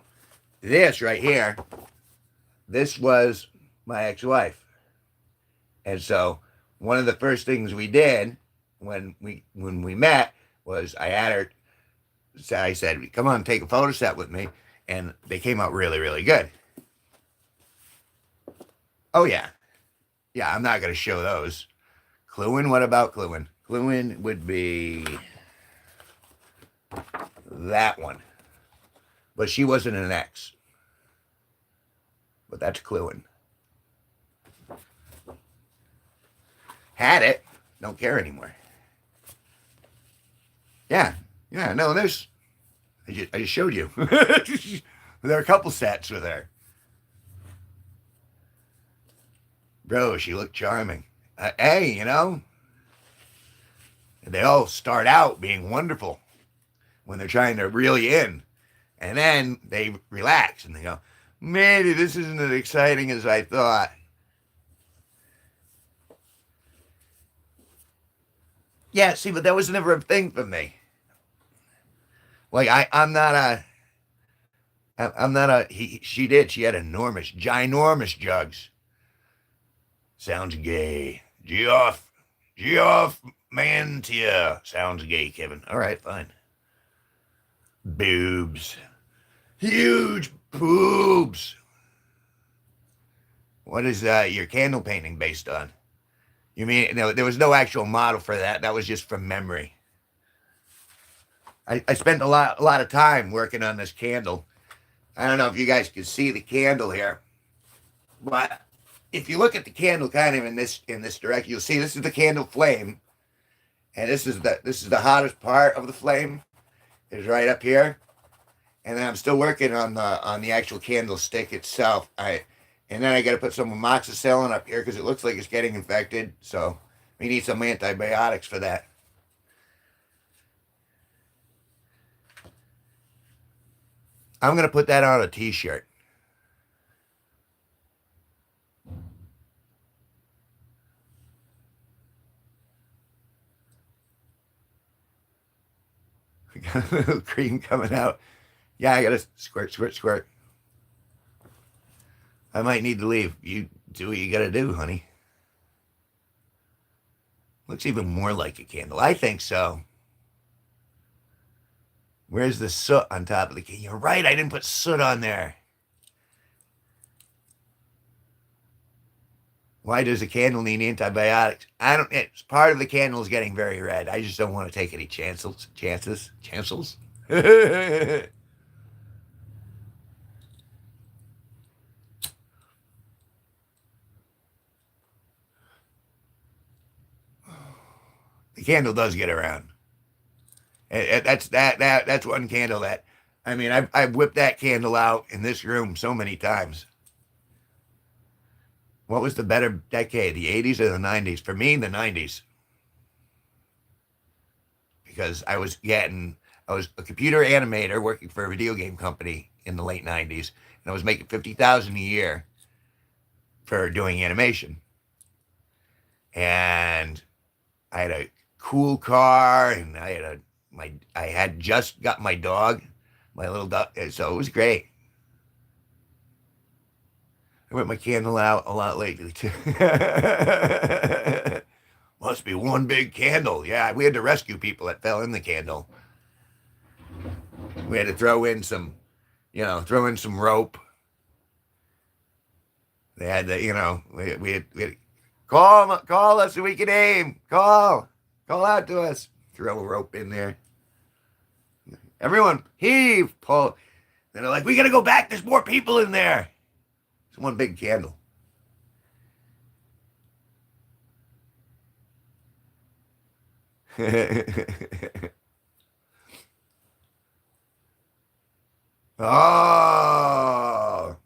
this right here, this was my ex-wife. And so one of the first things we did when we met was I had her, I said, come on, take a photo set with me. And they came out really, really good. Oh, yeah. Yeah, I'm not going to show those Cluin, what about Cluin? Cluin would be that one. But she wasn't an X. But that's Cluin. Had it. Don't care anymore. Yeah. Yeah, no, there's... I just showed you. There are a couple sets with her. Bro, she looked charming. Hey, you know, they all start out being wonderful when they're trying to reel you in. And then they relax and they go, maybe this isn't as exciting as I thought. Yeah, see, but that was never a thing for me. Like, I'm not she had ginormous jugs. Sounds gay. Geoff Mantia. Sounds gay, Kevin. All right, fine. Boobs. Huge boobs. What is your candle painting based on? You mean, no, there was no actual model for that. That was just from memory. I spent a lot of time working on this candle. I don't know if you guys can see the candle here, but if you look at the candle kind of in this direction, you'll see this is the candle flame, and this is the hottest part of the flame is right up here, and then I'm still working on the actual candlestick itself. And then I got to put some amoxicillin up here because it looks like it's getting infected, so we need some antibiotics for that. I'm going to put that on a t-shirt. We got a little cream coming out. Yeah, I got to squirt. I might need to leave. You do what you got to do, honey. Looks even more like a candle. I think so. Where's the soot on top of the candle? You're right, I didn't put soot on there. Why does a candle need antibiotics? It's part of the candle is getting very red. I just don't want to take any chances. The candle does get around. That's one candle that, I mean, I've whipped that candle out in this room so many times. What was the better decade, the 80s or the 90s? For me, the 90s. Because I was a computer animator working for a video game company in the late 90s, and I was making $50,000 a year for doing animation. And I had a cool car, and I had just got my dog, my little dog, so it was great. I went my candle out a lot lately, too. Must be one big candle. Yeah, we had to rescue people that fell in the candle. We had to throw in some rope. They had to, we had call us so we can aim. Call out to us. Throw a rope in there. Everyone, heave, pull. And they're like, we got to go back. There's more people in there. It's one big candle. Oh.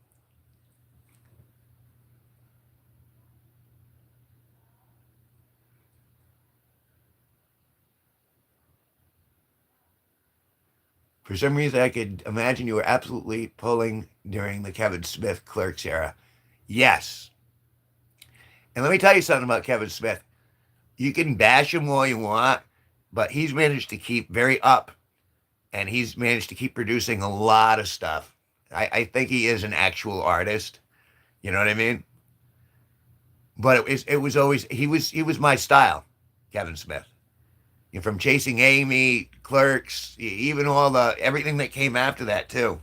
For some reason, I could imagine you were absolutely pulling during the Kevin Smith Clerks era. Yes. And let me tell you something about Kevin Smith. You can bash him all you want, but he's managed to keep very up, and he's managed to keep producing a lot of stuff. I think he is an actual artist. You know what I mean? But it was always, he was my style, Kevin Smith. From Chasing Amy, Clerks, even everything that came after that too.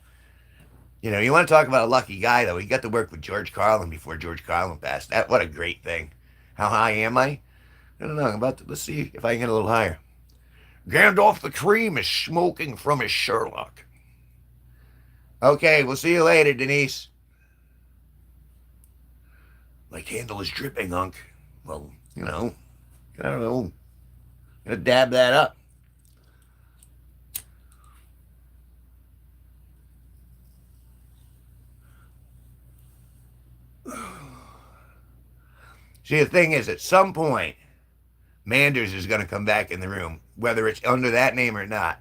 You want to talk about a lucky guy though. He got to work with George Carlin before George Carlin passed. What a great thing. How high am I? I don't know. Let's see if I can get a little higher. Gandalf the Cream is smoking from his Sherlock. Okay, we'll see you later, Denise. My candle is dripping, Unc. Well, I don't know. Gonna dab that up. See, the thing is, at some point, Manders is going to come back in the room, whether it's under that name or not.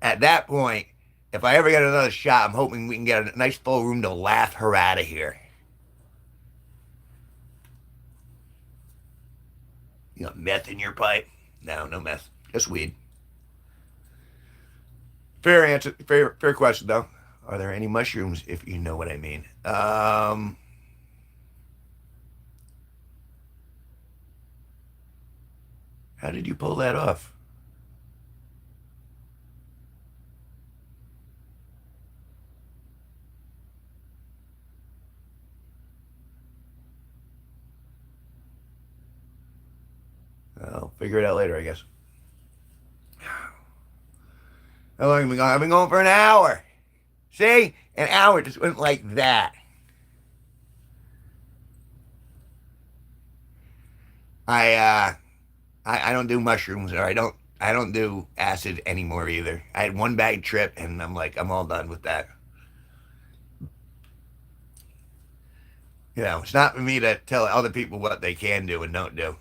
At that point, if I ever get another shot, I'm hoping we can get a nice full room to laugh her out of here. You got meth in your pipe? No, no meth. Just weed. Fair answer. Fair question, though. Are there any mushrooms, if you know what I mean? How did you pull that off? I'll figure it out later, I guess. How long have we gone? I've been going for an hour. See? An hour just went like that. I don't do mushrooms, or I don't do acid anymore either. I had one bad trip and I'm all done with that. It's not for me to tell other people what they can do and don't do.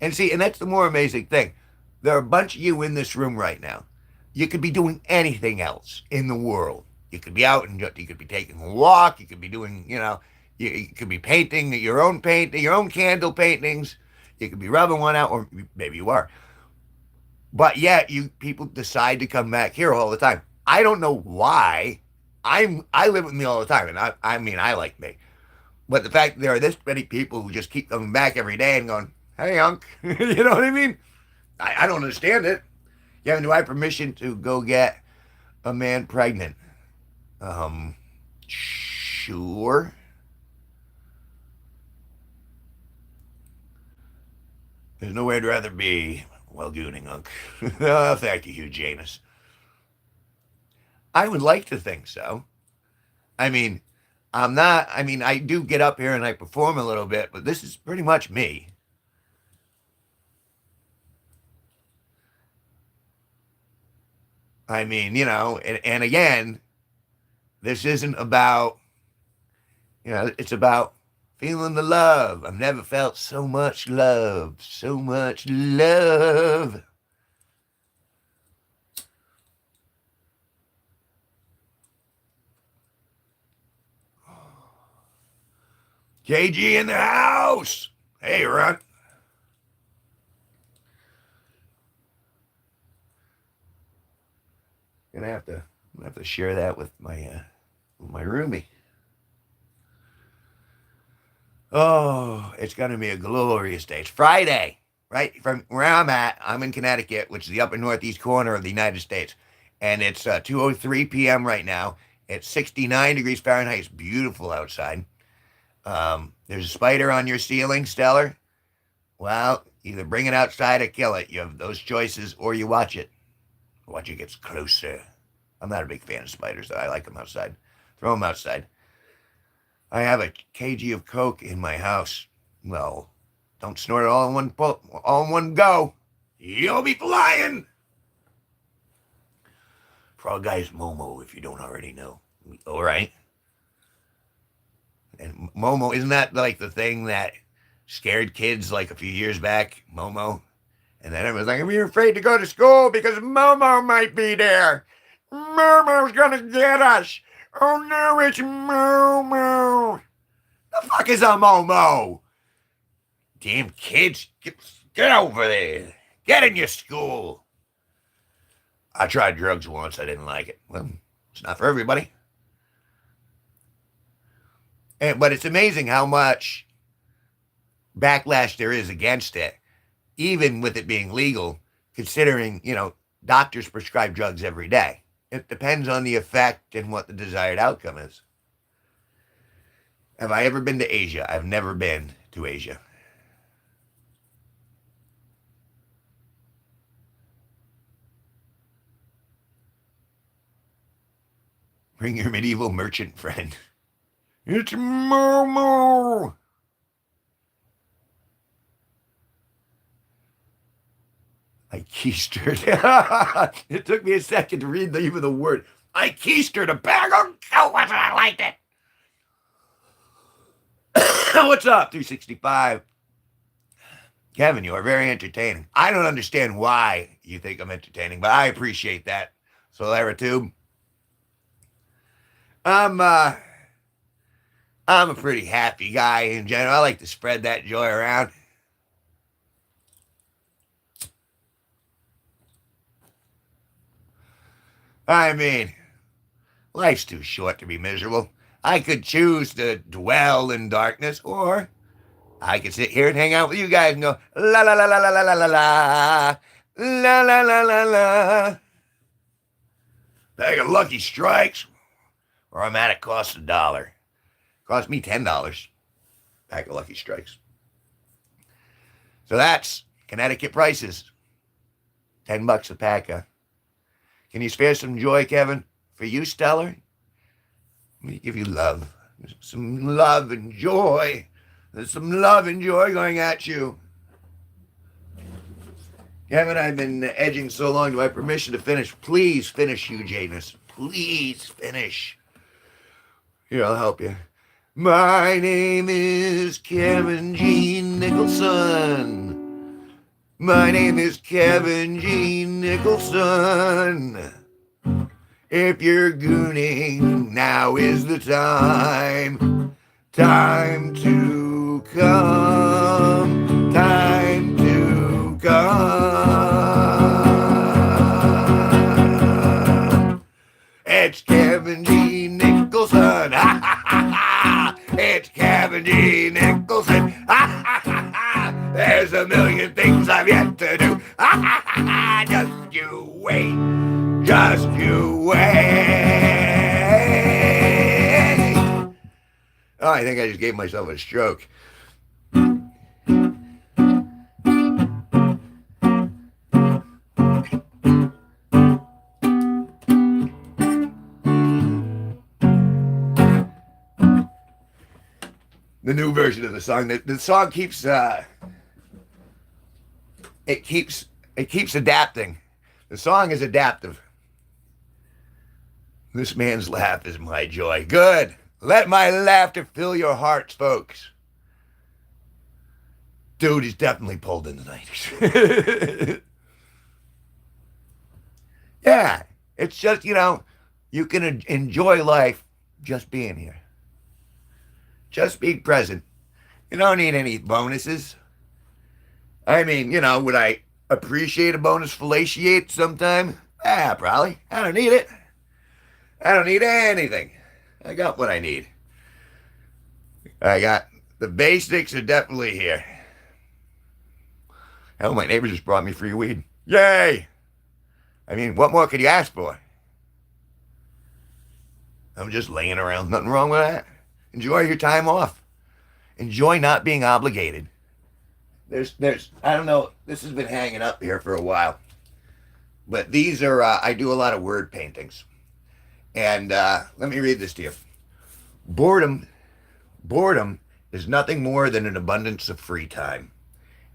And see, and that's the more amazing thing. There are a bunch of you in this room right now. You could be doing anything else in the world. You could be out and you could be taking a walk. You could be doing, you could be painting your own candle paintings. You could be rubbing one out, or maybe you are. But yet, you people decide to come back here all the time. I don't know why. I live with me all the time, and I like me. But the fact that there are this many people who just keep coming back every day and going, "Hey, Unc," you know what I mean? I don't understand it. Kevin, do I have permission to go get a man pregnant? Sure. There's nowhere I'd rather be. Well, gooning, Unc. Oh, thank you, Hugh Janus. I would like to think so. I mean, I'm not, I mean, I do get up here and I perform a little bit, but this is pretty much me. I mean, and again, this isn't about, it's about feeling the love. I've never felt so much love, so much love. KG in the house. Hey, Ron. I'm gonna have to share that with my roomie. Oh, it's gonna be a glorious day. It's Friday, right? From where I'm at, I'm in Connecticut, which is the upper northeast corner of the United States, and it's 2:03 p.m. right now. It's 69 degrees Fahrenheit. It's beautiful outside. There's a spider on your ceiling, Stellar. Well, either bring it outside or kill it. You have those choices, or you watch it. Watch it gets closer. I'm not a big fan of spiders, though. I like them outside. Throw them outside. I have a kg of coke in my house. Well, don't snort it all in one go. You'll be flying. Frog Guy's Momo, if you don't already know. All right. And Momo, isn't that like the thing that scared kids like a few years back? Momo. And then everyone's like, "We're afraid to go to school because Momo might be there. Momo's gonna get us. Oh no, it's Momo." The fuck is a Momo? Damn kids, get over there. Get in your school. I tried drugs once. I didn't like it. Well, it's not for everybody. But it's amazing how much backlash there is against it. even with it being legal, considering, doctors prescribe drugs every day. It depends on the effect and what the desired outcome is. Have I ever been to Asia? I've never been to Asia. Bring your medieval merchant friend. It's Momo. I keistered. It took me a second to read even the word. I keistered a bag of cow. Wasn't I liked it? What's up, 365? Kevin, you are very entertaining. I don't understand why you think I'm entertaining, but I appreciate that. Solaritube. I'm a pretty happy guy in general. I like to spread that joy around. I mean, life's too short to be miserable. I could choose to dwell in darkness, or I could sit here and hang out with you guys and go, la la la la la la la la la, la la la la la. Bag of Lucky Strikes, where I'm at, it costs $1. Cost me $10. Pack of Lucky Strikes. So that's Connecticut prices. $10 a pack. Can you spare some joy, Kevin? For you, Stellar? Let me give you love. Some love and joy. There's some love and joy going at you. Kevin, I've been edging so long. Do I have permission to finish? Please finish, you, Janus. Please finish. Here, I'll help you. My name is Kevin G Nicholson. My name is Kevin G Nicholson. If you're gooning, now is the time. Time to come. Time to come. It's Kevin G Nicholson. It's Kevin G Nicholson. There's a million things I've yet to do. Just you wait. Just you wait. Oh, I think I just gave myself a stroke. The new version of the song. The song keeps it keeps adapting. The song is adaptive. This man's laugh is my joy. Good. Let my laughter fill your hearts, folks. Dude, he's definitely pulled in the 90s. Yeah, it's just, you can enjoy life just being here. Just be present. You don't need any bonuses. I mean, would I appreciate a bonus fellatiate sometime? Yeah, probably. I don't need it. I don't need anything. I got what I need. I got the basics are definitely here. Hell, my neighbor just brought me free weed. Yay! I mean, what more could you ask for? I'm just laying around. Nothing wrong with that. Enjoy your time off. Enjoy not being obligated. There's, I don't know, this has been hanging up here for a while. But these are, I do a lot of word paintings. And let me read this to you. Boredom is nothing more than an abundance of free time.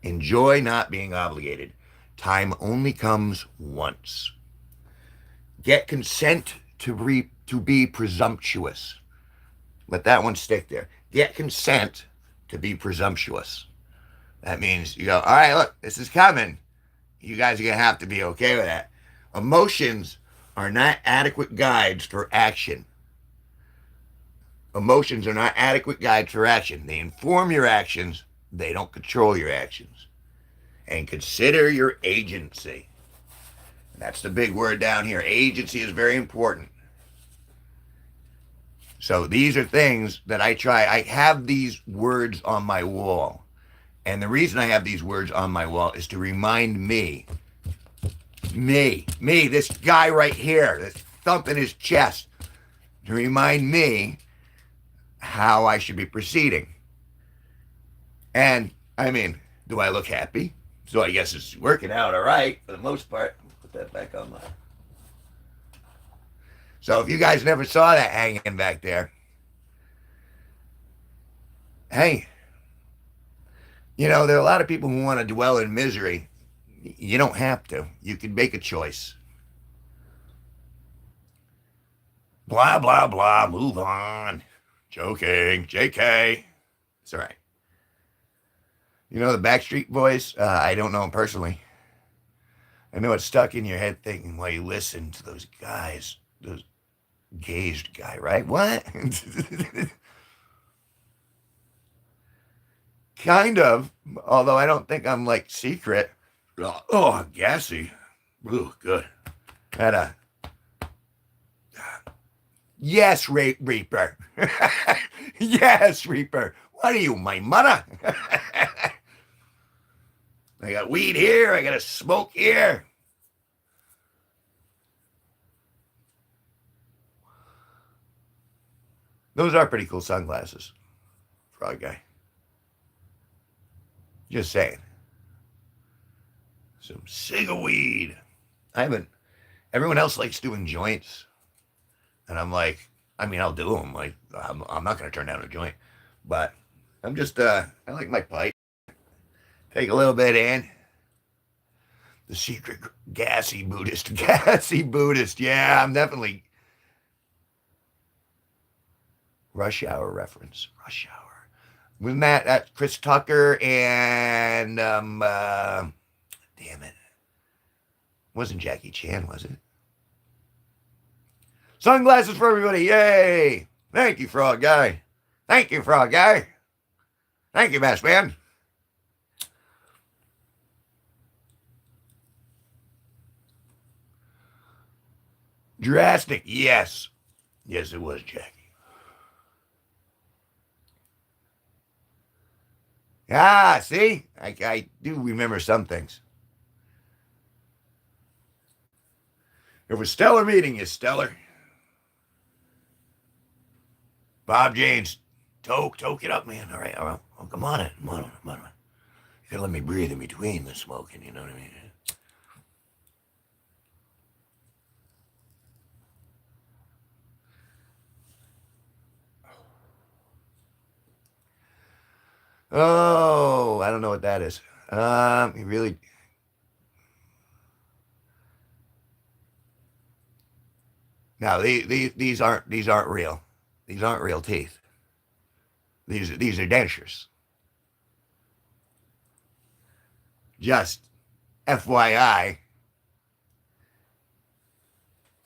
Enjoy not being obligated. Time only comes once. Get consent to be presumptuous. Let that one stick there. Get consent to be presumptuous. That means you go, all right, look, this is coming. You guys are going to have to be okay with that. Emotions are not adequate guides for action. Emotions are not adequate guides for action. They inform your actions. They don't control your actions. And consider your agency. That's the big word down here. Agency is very important. So these are things that I try. I have these words on my wall. And the reason I have these words on my wall is to remind me, this guy right here, this thump in his chest, to remind me how I should be proceeding. And, I mean, do I look happy? So I guess it's working out all right for the most part. Put that back on my... So if you guys never saw that hanging back there, hey, you know, there are a lot of people who want to dwell in misery. You don't have to. You can make a choice. Blah, blah, blah. Move on. Joking. JK. It's all right. You know the Backstreet Boys? I don't know them personally. I know it's stuck in your head thinking while you listen to those guys. Those gazed guy, right? What? Kind of. Although I don't think I'm like secret. Oh, gassy. Ooh, good. Had a... Yes, Reaper. Yes, Reaper. What are you, my mother? I got weed here. I got a smoke here. Those are pretty cool sunglasses. Frog guy. Just saying. Some cigar weed. I haven't... Everyone else likes doing joints. And I'm like, I mean, I'll do them. Like, I'm not going to turn down a joint. But I'm just, I like my pipe. Take a little bit in. The secret gassy Buddhist. Gassy Buddhist. Yeah, I'm definitely... Rush Hour reference. Rush Hour. Wasn't that Chris Tucker and, damn it. Wasn't Jackie Chan, was it? Sunglasses for everybody. Yay. Thank you, Frog Guy. Thank you, Frog Guy. Thank you, Mask Man. Drastic. Yes. Yes, it was Jackie. Ah, see? I do remember some things. It was stellar meeting you, Stellar. Bob James, toke it up, man. All right. Oh, come on in. Come on. You gotta let me breathe in between the smoking, you know what I mean? Oh, I don't know what that is. You really... No, these aren't real. These aren't real teeth. These are dentures. Just FYI.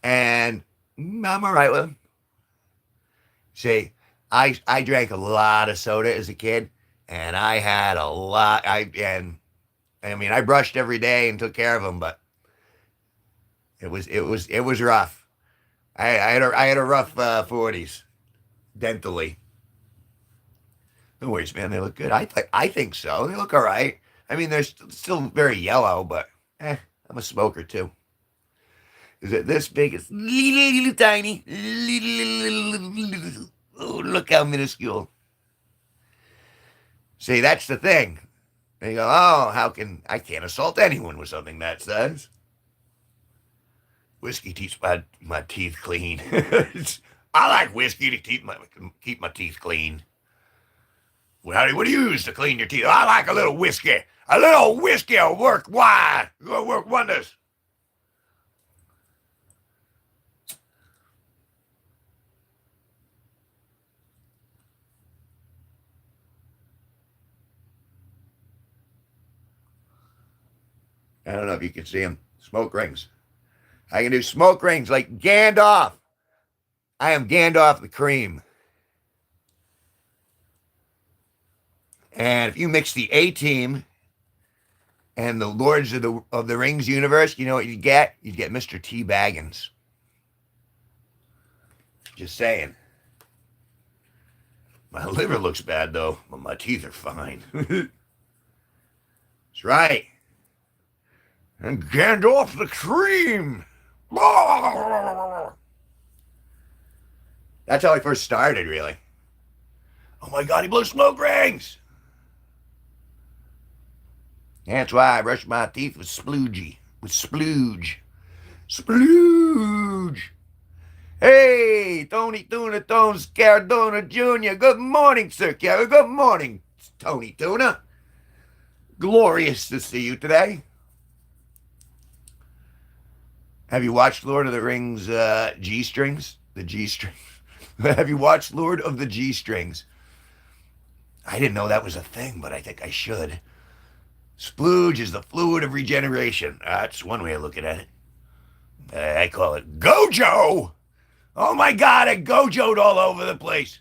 And I'm all right with them. See, I drank a lot of soda as a kid, and I had a lot. I mean, I brushed every day and took care of them, but it was rough. I had a rough 40s, dentally. No worries, man. They look good. I think so. They look all right. I mean, they're still very yellow, but I'm a smoker too. Is it this big? It's little tiny. Oh, look how minuscule. See, that's the thing. And you go, oh, I can't assault anyone with something that size. Whiskey keeps my teeth clean. I like whiskey to keep my teeth clean. Well, what do you use to clean your teeth? I like a little whiskey. A little whiskey will work. Why? It'll work wonders. I don't know if you can see them. Smoke rings. I can do smoke rings like Gandalf. I am Gandalf the Cream. And if you mix the A-Team and the Lords of the Rings universe, you know what you get? You get Mr. T. Baggins. Just saying. My liver looks bad, though, but my teeth are fine. That's right. And Gandalf the cream. That's how I first started, really. Oh my God, he blows smoke rings. That's why I brush my teeth with sploogey. With splooge. Splooge. Hey, Tony Tuna Tone Scaradona Jr. Good morning, Sir Kevin. Good morning, Tony Tuna. Glorious to see you today. Have you watched Lord of the Rings G-Strings? The G-Strings. Have you watched Lord of the G-Strings? I didn't know that was a thing, but I think I should. Splooge is the fluid of regeneration. That's one way of looking at it. I call it Gojo. Oh my God, I Gojo'd all over the place.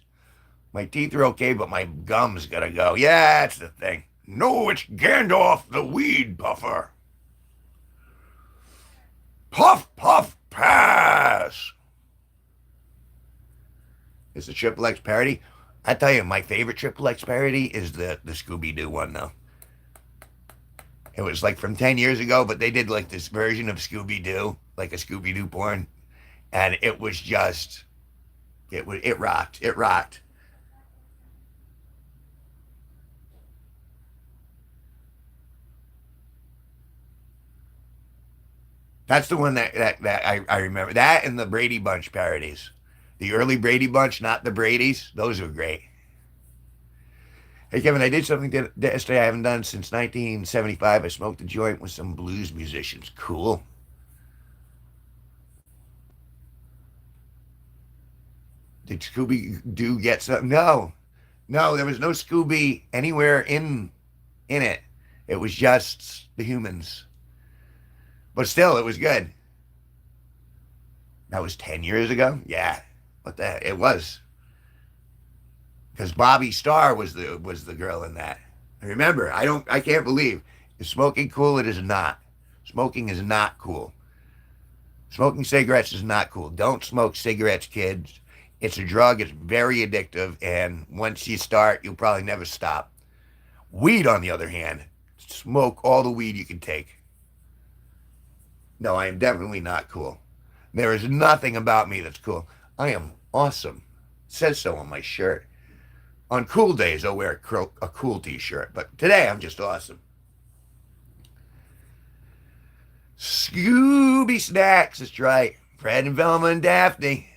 My teeth are okay, but my gums gotta go. Yeah, that's the thing. No, it's Gandalf the weed puffer. Puff, puff, pass. It's a Triple X parody. I tell you, my favorite Triple X parody is the Scooby-Doo one, though. It was like from 10 years ago, but they did like this version of Scooby-Doo, like a Scooby-Doo porn. And it was just, it rocked. It rocked. That's the one that I remember. That and the Brady Bunch parodies. The early Brady Bunch, not the Brady's. Those were great. Hey, Kevin, I did something yesterday I haven't done since 1975. I smoked a joint with some blues musicians. Cool. Did Scooby-Doo get something? No. No, there was no Scooby anywhere in it. It was just the humans. But still, it was good. That was 10 years ago? Yeah. What the heck? It was. Because Bobby Starr was the girl in that. Remember, I can't believe. Is smoking cool? It is not. Smoking is not cool. Smoking cigarettes is not cool. Don't smoke cigarettes, kids. It's a drug. It's very addictive. And once you start, you'll probably never stop. Weed, on the other hand, smoke all the weed you can take. No, I am definitely not cool. There is nothing about me that's cool. I am awesome. It says so on my shirt. On cool days, I'll wear a cool t-shirt. But today, I'm just awesome. Scooby Snacks, that's right. Fred and Velma and Daphne.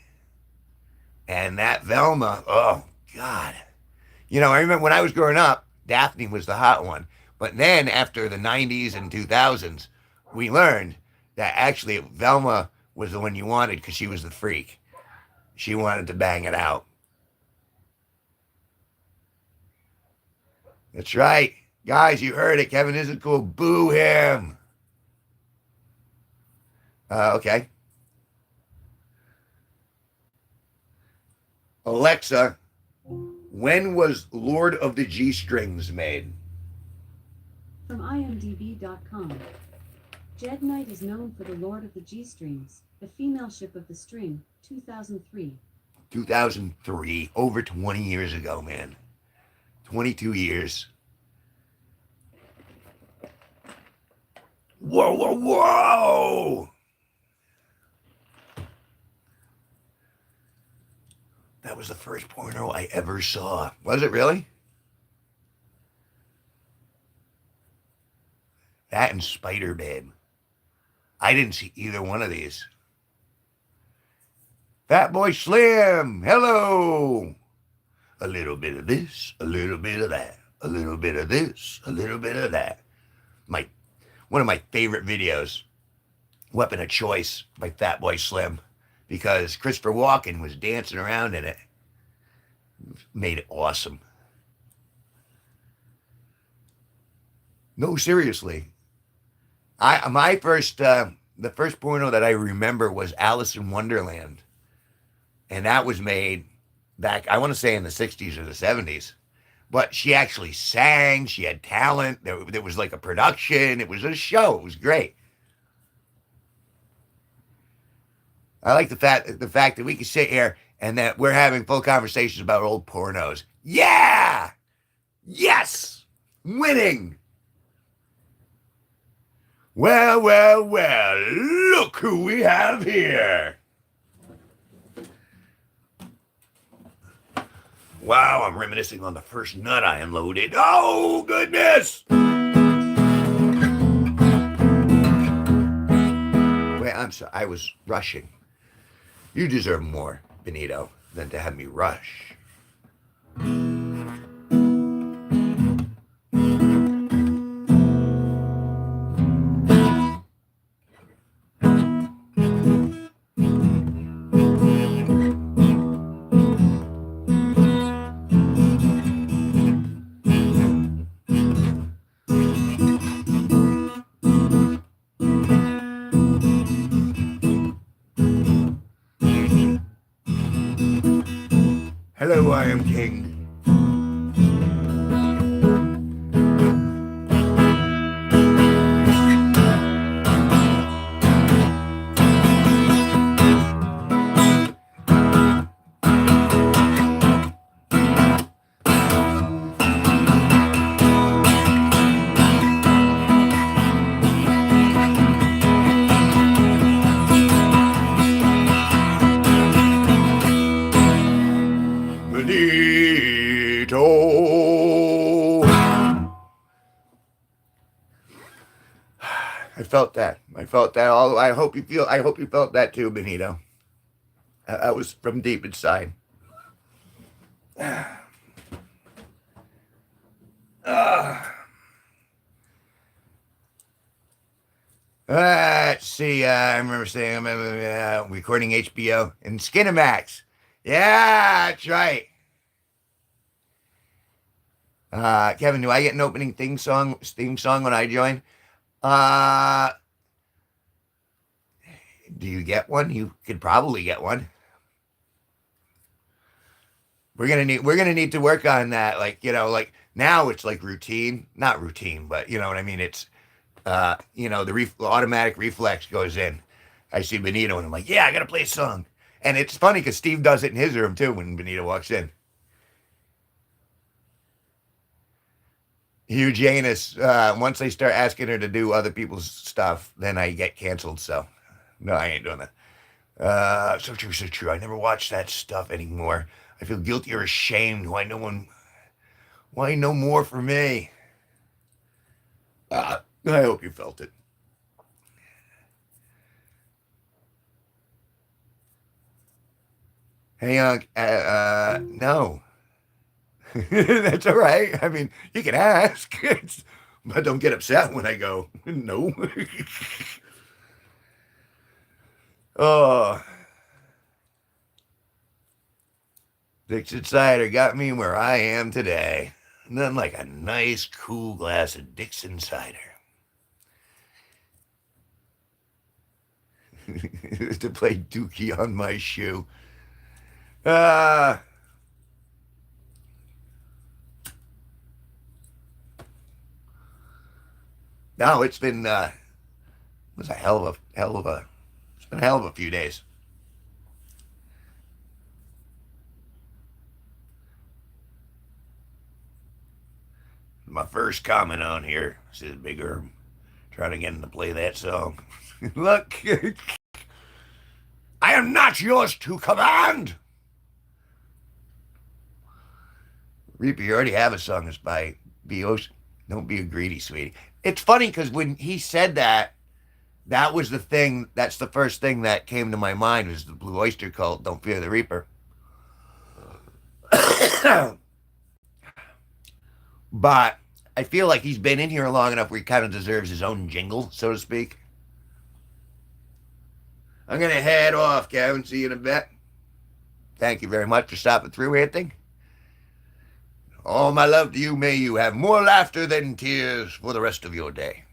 And that Velma, oh, God. You know, I remember when I was growing up, Daphne was the hot one. But then, after the 90s and 2000s, we learned that actually Velma was the one you wanted because she was the freak. She wanted to bang it out. That's right. Guys, you heard it. Kevin isn't cool. Boo him. Okay. Alexa, when was Lord of the G-Strings made? From imdb.com. Jed Knight is known for the Lord of the G-Strings, the female ship of the string, 2003. 2003. Over 20 years ago, man. 22 years. Whoa, whoa, whoa! That was the first porno I ever saw. Was it really? That and Spider Babe. I didn't see either one of these. Fat Boy Slim, hello! A little bit of this, a little bit of that, a little bit of this, a little bit of that. One of my favorite videos, Weapon of Choice by Fat Boy Slim, because Christopher Walken was dancing around in it. Made it awesome. No, seriously. The first porno that I remember was Alice in Wonderland. And that was made back, I want to say in the 60s or the 70s. But she actually sang. She had talent. There was like a production. It was a show. It was great. I like the fact that we can sit here and that we're having full conversations about old pornos. Yeah! Yes! Winning! Well, well, well, look who we have here. Wow, I'm reminiscing on the first nut I unloaded. Oh, goodness! Wait, I'm sorry. I was rushing. You deserve more, Benito, than to have me rush. Hello, I am King. Benito. I felt that. I felt that all. I hope you felt that too, Benito. That was from deep inside. Let's see. I remember saying I'm recording HBO and Skinamax. Yeah, that's right. Kevin, do I get an opening theme song when I join? Do you get one? You could probably get one. We're gonna need to work on that. Like, like now it's like routine, not routine, but you know what I mean. It's the automatic reflex goes in. I see Benito and I'm like, yeah, I gotta play a song. And it's funny because Steve does it in his room too when Benito walks in. Hugh Janus, once they start asking her to do other people's stuff, then I get canceled. So, no, I ain't doing that. So true, so true. I never watch that stuff anymore. I feel guilty or ashamed. Why no more for me? I hope you felt it. Hey, no. That's all right. I mean, you can ask, but don't get upset when I go, no. Oh, Dixon cider got me where I am today. Nothing like a nice, cool glass of Dixon cider. To play Dookie on my shoe. No, it's been it's been a hell of a few days. My first comment on here says Big Herb trying to get him to play that song. Look, I am not yours to command. Reaper, you already have a song that's by B.O.'s. Don't be a greedy, sweetie. It's funny because when he said that, that was the thing. That's the first thing that came to my mind was the Blue Oyster Cult. Don't fear the Reaper. But I feel like he's been in here long enough where he kind of deserves his own jingle, so to speak. I'm gonna head off, Kevin. See you in a bit. Thank you very much for stopping through, Anthony. All my love to you. May you have more laughter than tears for the rest of your day.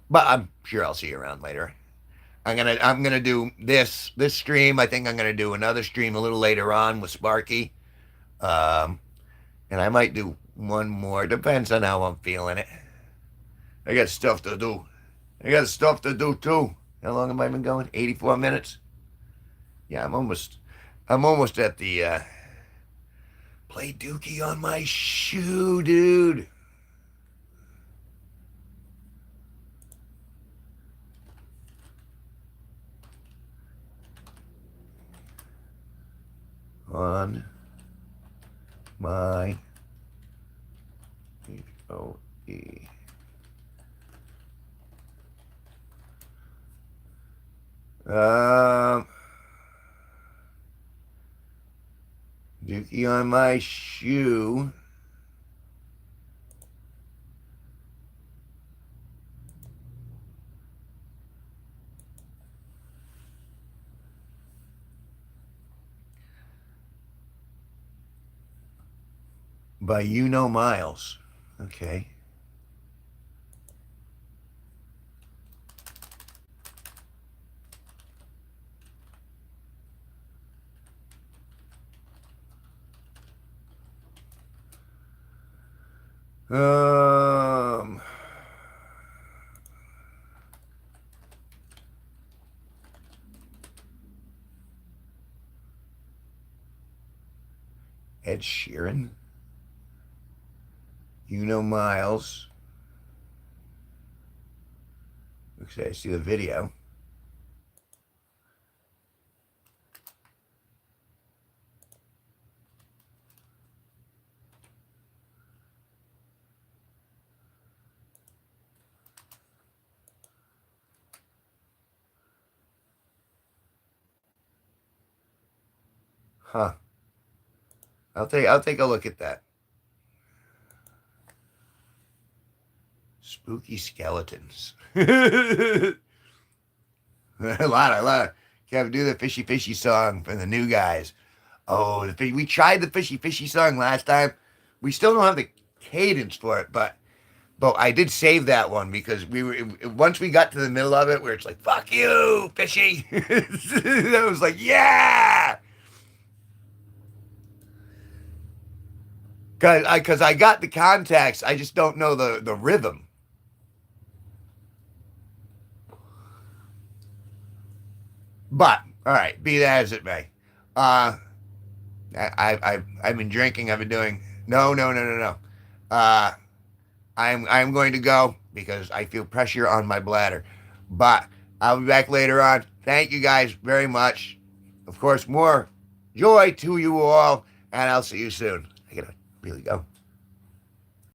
But I'm sure I'll see you around later. I'm gonna do this stream. I think I'm gonna do another stream a little later on with Sparky. And I might do one more. Depends on how I'm feeling it. I got stuff to do. I got stuff to do too. How long have I been going? 84 minutes? Yeah, I'm almost at the play Dookie on my shoe, dude. on my H-O-E. Dookie on my shoe. By Miles. Okay. Ed Sheeran. Miles. Okay, I see the video. Huh. I'll take a look at that. Spooky skeletons. a lot. Kevin, do the fishy fishy song for the new guys. Oh, we tried the fishy fishy song last time. We still don't have the cadence for it, but I did save that one because once we got to the middle of it where it's like, fuck you, fishy. I was like, yeah. Because I got the context, I just don't know the rhythm. But all right, be that as it may. I've been drinking. I've been doing no. I'm going to go because I feel pressure on my bladder. But I'll be back later on. Thank you guys very much. Of course, more joy to you all, and I'll see you soon. I gotta really go.